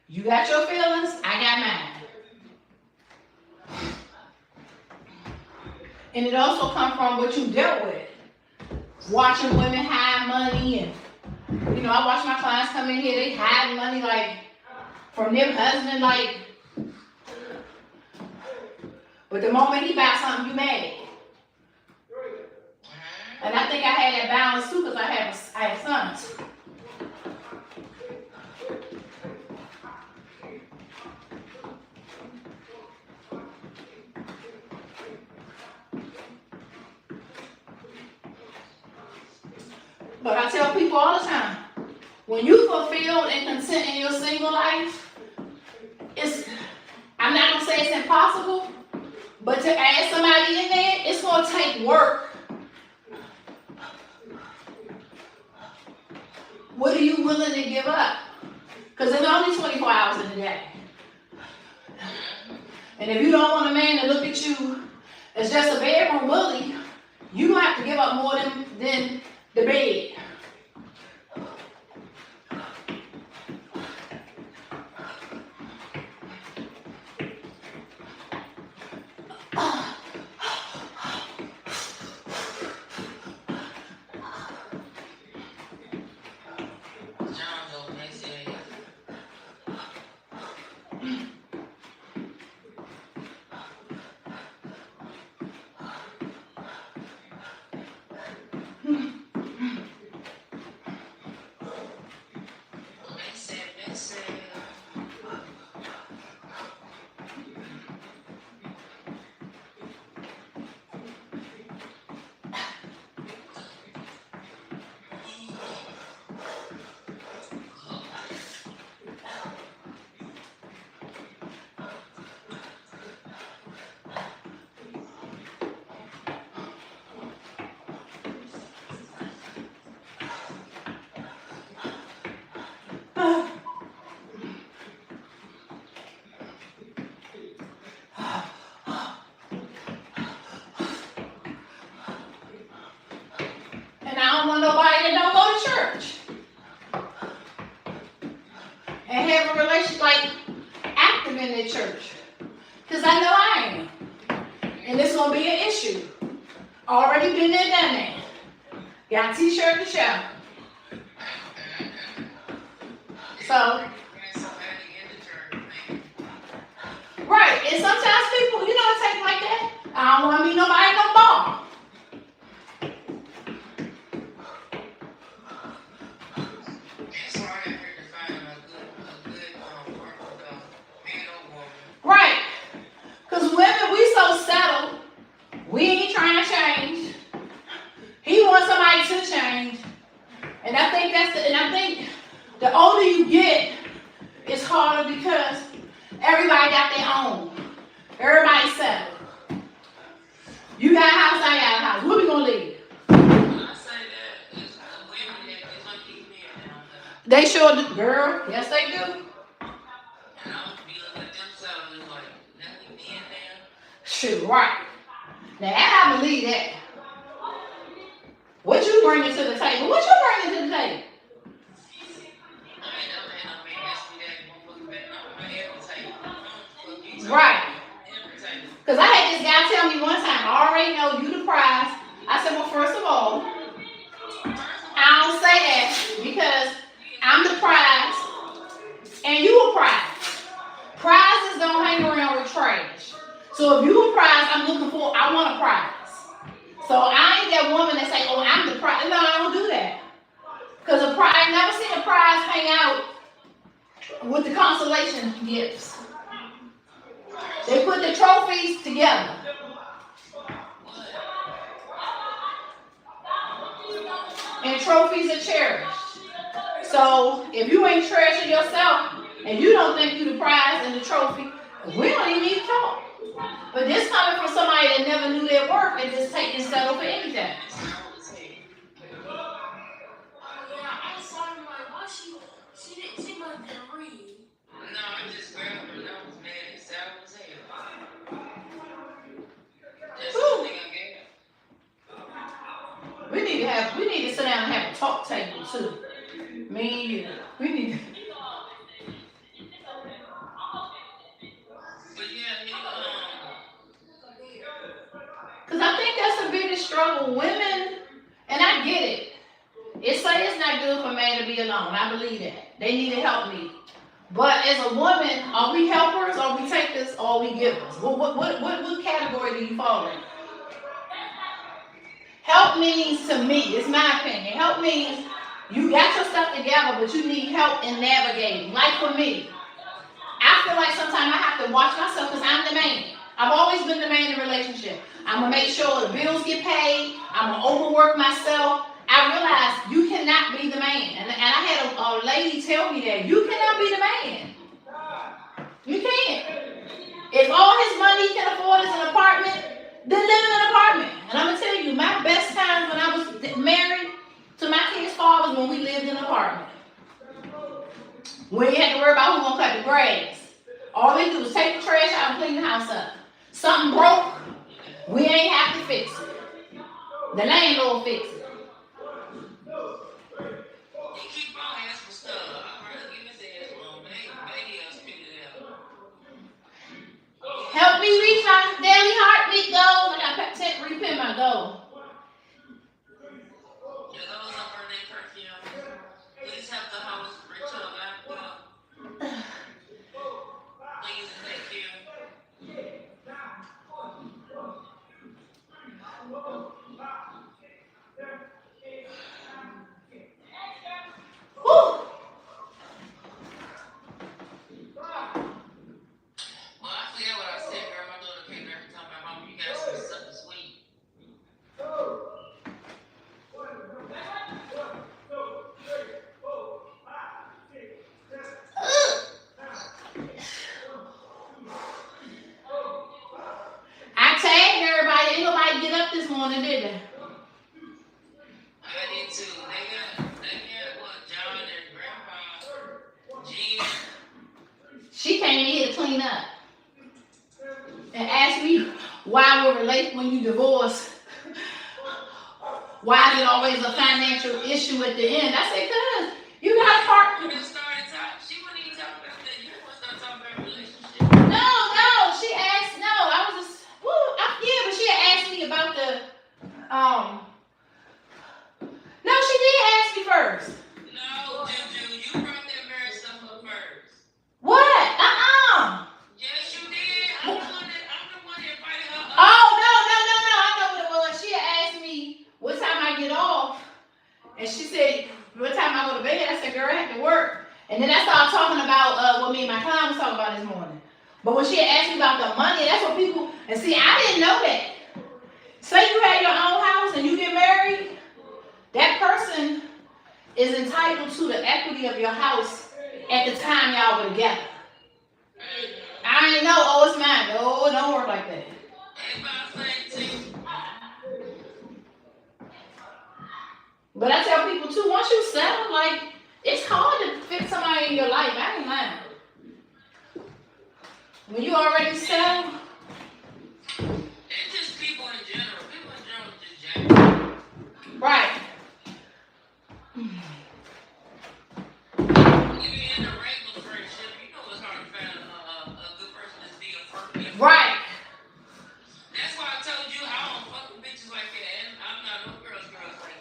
You got your feelings, I got mine. And it also comes from what you dealt with. Watching women hide money, and I watch my clients come in here, they hide money like from their husband, like, but the moment he buys something, you mad. And I think I had that balance too, because I have sons. But I tell people all the time, when you fulfilled and content in your single life, I'm not gonna say it's impossible, but to add somebody in there, it's gonna take work. What are you willing to give up? Because there's only 24 hours in the day. And if you don't want a man to look at you as just a bedroom bully, you're gonna have to give up more than the bed. nobody that don't go to church and have a relationship like active in the church. Because I know I am. And it's going to be an issue. Already been there, done that. Got a t-shirt to show. So, right. And sometimes people, you know, take like that. I don't want to meet nobody no more. Right. Because women, we so settled. We ain't trying to change. He wants somebody to change. And I think the older you get, it's harder because everybody got their own. Everybody's settled. You got a house, I got a house. Where we gonna live? They sure do, girl. Yes, they do. Shoot, right. Now, I believe that. What you bringing to the table? What you bringing to the table? Right. Because I had this guy tell me one time, I already know you the prize. I said, well, first of all, I don't say that because I'm the prize and you a prize. Prizes don't hang around with trash. So if you a prize, I want a prize. So I ain't that woman that say, oh, I'm the prize. No, I don't do that. Because I never seen a prize hang out with the consolation gifts. They put the trophies together. And trophies are cherished. So if you ain't cherishing yourself and you don't think you the prize and the trophy, we don't even need to talk. But this coming from somebody that never knew their worth and just take and settle for anything. We need to sit down and have a talk table too. Me and you. We need to. Because I think that's the biggest struggle. Women, and I get it. It's not good for a man to be alone. I believe that. They need to help me. But as a woman, are we helpers, or we takers, or we givers? What category do you fall in? Help means, to me, it's my opinion, help means you got your stuff together, but you need help in navigating. Like for me, I feel like sometimes I have to watch myself because I'm the man. I've always been the man in a relationship. I'm going to make sure the bills get paid. I'm going to overwork myself. I realized you cannot be the man. And I had a lady tell me that. You cannot be the man. You can't. If all his money he can afford is an apartment, then live in an apartment. And I'm going to tell you, my best time when I was married to my kid's father was when we lived in an apartment. We ain't had to worry about who's going to cut the grass. All they do is take the trash out and clean the house up. Something broke, we ain't have to fix it. The landlord fix it. Help me reach my daily heartbeat goals. I got to repin my goal. This morning, did they? I did too. They got what, John and Grandpa, Gene. She came in here to clean up and asked me why we're related when you divorce. why is it always a financial issue at the end? I said, cause you got a part. You just started talking. She wouldn't even talk about that. You want to start talking about relationship. No, she asked, no, I was just, yeah, but she had asked me about the, no, she did ask me first. No, Juju, you brought that marriage stuff up first. What? Yes, you did. I'm the one that invited her up. Oh, no, I know what it was. She had asked me what time I get off, and she said, what time I go to bed? I said, girl, I have to work. And then I started talking about what me and my client was talking about this morning. But when she had asked me about the money, that's what people, and see, I didn't know that. Say you had your own house and you get married, that person is entitled to the equity of your house at the time y'all were together. I ain't know, oh, it's mine. No, it don't work like that. But I tell people too, once you settle, like, it's hard to fit somebody in your life. I ain't lying. When you already settle. It's just people in general. People in general just jack. Right. Even in a regular friendship, you know it's hard to find a good person to be a friend. Right. That's why I told you I don't fuck with bitches like that, and I'm not no girls like that.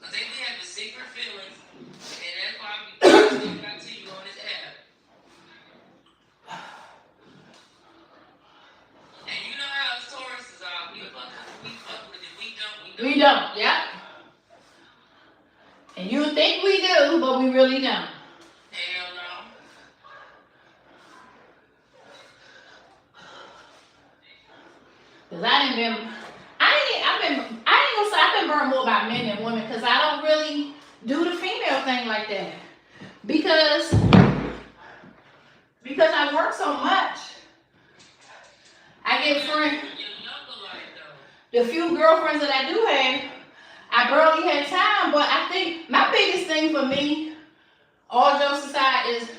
Cause they be having secret feelings, and that's why I be sticking out to you on this app. And you know how us Tauruses are. We fuck with it. We don't. Yep. And you think we do, but we really don't. Hell no. Cause I've been burned more by men than women, cause I don't really do the female thing like that. Because I work so much. I get friends. The few girlfriends that I do have, I barely had time, but I think my biggest thing for me, all jokes aside, is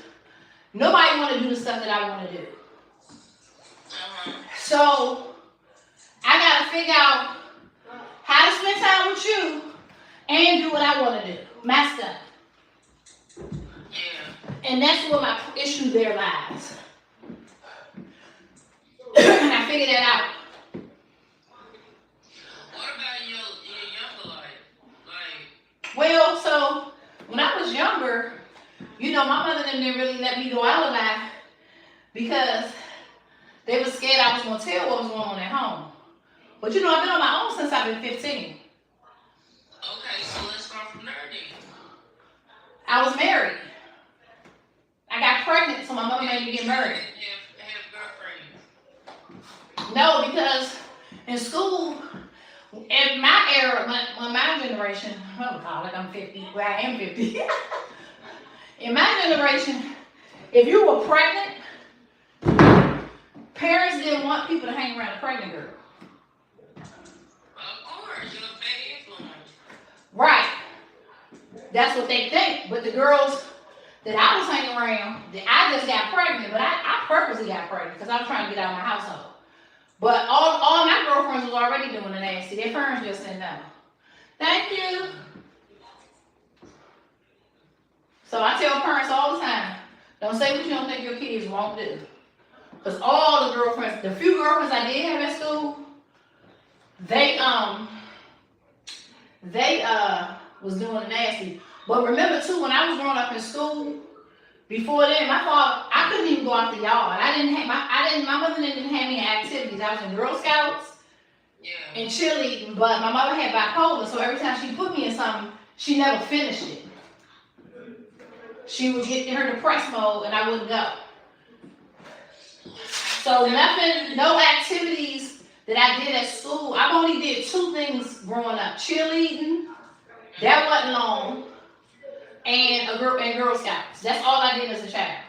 nobody want to do the stuff that I want to do. So I got to figure out how to spend time with you and do what I want to do, my stuff. Yeah. And that's where my issue there lies. And I figured that out. What about your younger life? Like, Well, so when I was younger, you know, my mother didn't really let me go out a lot because they were scared I was going to tell what was going on at home. But you know, I've been on my own since I've been 15. okay, so let's start from there then. I was married. I got pregnant, so my mother made me get married. Have girlfriends. No, because in school, in my era, my generation, oh God, like I'm 50, well I am 50. In my generation, if you were pregnant, parents didn't want people to hang around a pregnant girl. Of course, you're a bad influence. Right. That's what they think. But the girls that I was hanging around, I just got pregnant, but I purposely got pregnant because I was trying to get out of my household. But all my girlfriends was already doing the nasty. Their parents just didn't know. Thank you. So I tell parents all the time, don't say what you don't think your kids won't do. Because all the girlfriends, the few girlfriends I did have at school, they was doing the nasty. But remember too, when I was growing up in school, before then, my father, I couldn't even go out the yard. My mother didn't have me in activities. I was in Girl Scouts and cheerleading, but my mother had bipolar, so every time she put me in something, she never finished it. She would get in her depressed mode and I wouldn't go. So nothing, no activities that I did at school. I've only did 2 things growing up. Cheerleading, that wasn't long, and Girl Scouts. That's all I did as a child.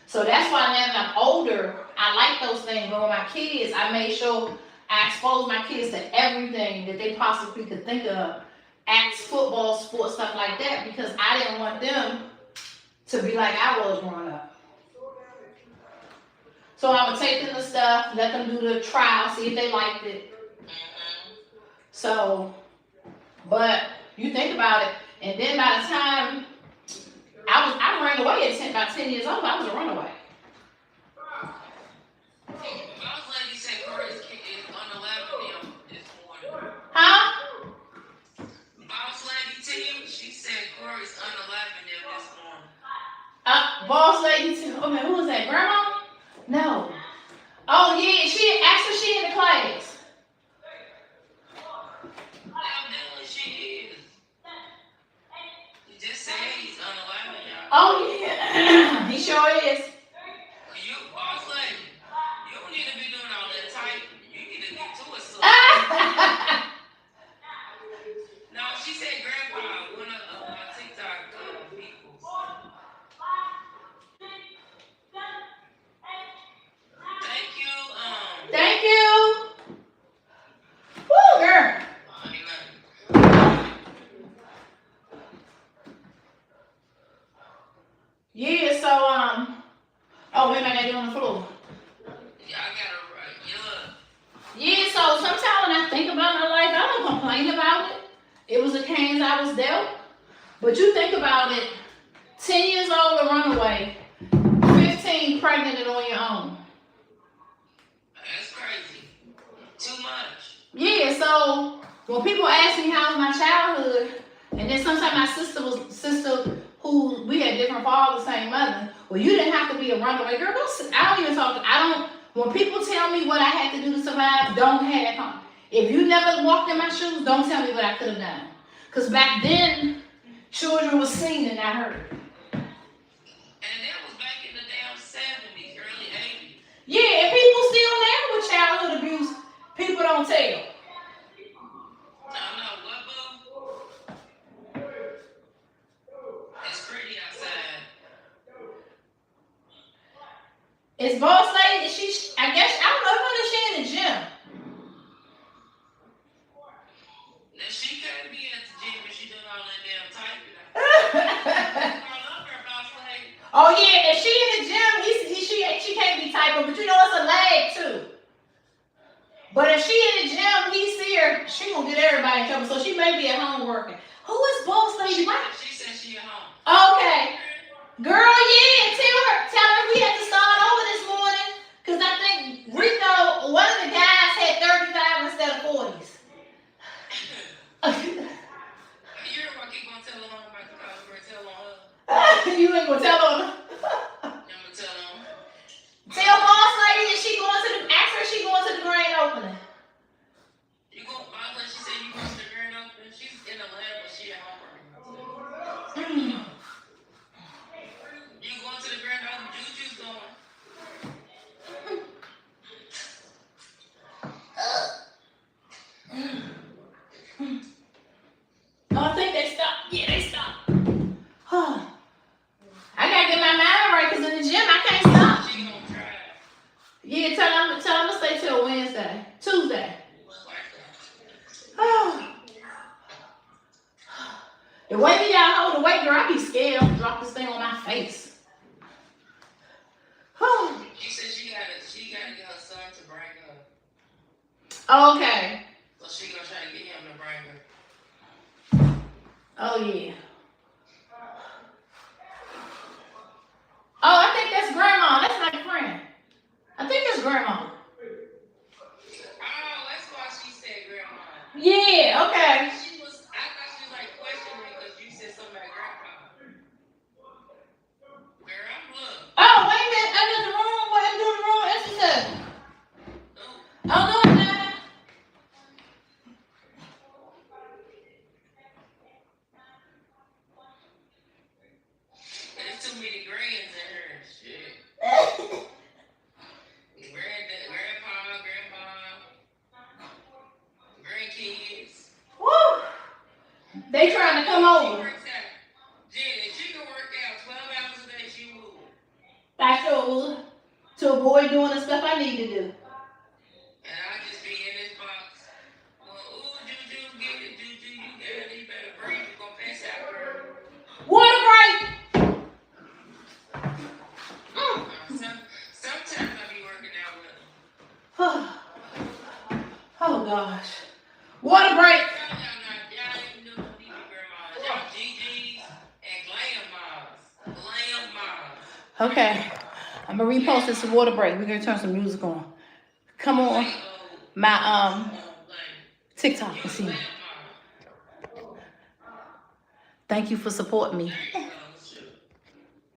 So that's why now that I'm older, I like those things. But with my kids, I made sure I exposed my kids to everything that they possibly could think of. Acts, football, sports, stuff like that, because I didn't want them to be like I was growing up. So I would take them to stuff, let them do the trial, see if they liked it. So But you think about it, and then by the time I ran away at about 10 years old, I was a runaway. Boss lady said Corey is unalive this morning. Huh? Boss lady Tim, she said Corey's unalive this morning. Boss lady, oh man, who was that? Grandma? No. Oh yeah, she in the class. Evidently she is. You just said he's unalive, y'all. Oh yeah, he sure is. You, boss lady, you don't need to be doing all that type. You need to get to it, so. No, she said grandpa, one of my TikTok people. Thank you, Thank you. Woo, girl. Yeah, so oh wait a minute, I got it on the floor. Yeah, I got it right. Yeah, so sometimes when I think about my life, I don't complain about it. It was the canes I was dealt. But you think about it, 10 years old a runaway, 15 pregnant and on your own. That's crazy. Too much. Yeah, so when people ask me how was my childhood, and then sometimes my sister who we had different fathers, same mother, well, you didn't have to be a runaway. Girl, I don't even talk, when people tell me what I had to do to survive, don't have that comment. If you never walked in my shoes, don't tell me what I could have done. Because back then, children were seen and not heard. And that was back in the damn 70s, early 80s. Yeah, and people still now with childhood abuse, people don't tell. I know, what, boo? It's pretty outside. It's boss lady, I guess, I don't know if she in the gym. Now, she can't be at the gym if she doing all that damn typing. I love her, boss lady. Oh yeah, if she in the gym, she can't be typing, but you know it's a lag too. But if she in the gym, he see her, she gonna get everybody in trouble. So she may be at home working. Who is boss lady? She said she at home. Okay. Girl, yeah, tell her we had to start over this morning. Cause I think Rico, one of the guys had 35 instead of 40s. You heard what I keep on telling her about the college girl, tell on her. You ain't gonna tell her. I'm gonna tell her. Tell boss lady that ask her if she going to the grand opening. You go, boss lady, she said you going to the grand opening. She's in Atlanta, but she at home working. You going to the grand opening? Juju's going. Oh, I think they stopped. Yeah, they stopped. I gotta get my mind right, cause in the gym I can't stop. She gonna try. Yeah, tell them to stay till Tuesday. The way me y'all hold the weight, girl, I be scared I'm gonna drop this thing on my face. She said she gotta get her son to bring her. Okay. So she gonna try to get him to bring her. Oh yeah. Oh, I think that's grandma. That's my friend. I think that's grandma. Oh, that's why she said grandma. Yeah, okay. I thought she was like questioning because you said something about grandpa. Girl, I'm look. Oh, wait a minute. I'm doing the wrong exercise. Ooh. Oh, no, I'm not. There's too many grands in her. Shit. Grandpa, grandma, grandkids. Woo! They trying to come She over. works out. Jen, if she can work out 12 hours a day, she will. I sure would. To avoid doing the stuff I need to do. And I just be in this box. Well, ooh, Juju, get it, Juju, you got it, you better breathe, you're gonna pass out, girl. Water break! Sometimes I be working out with them. Oh gosh. Water break! Y'all not, y'all ain't Okay. I'm gonna repost this water break. We're gonna turn some music on. Come on my TikTok and see me. Thank you for supporting me.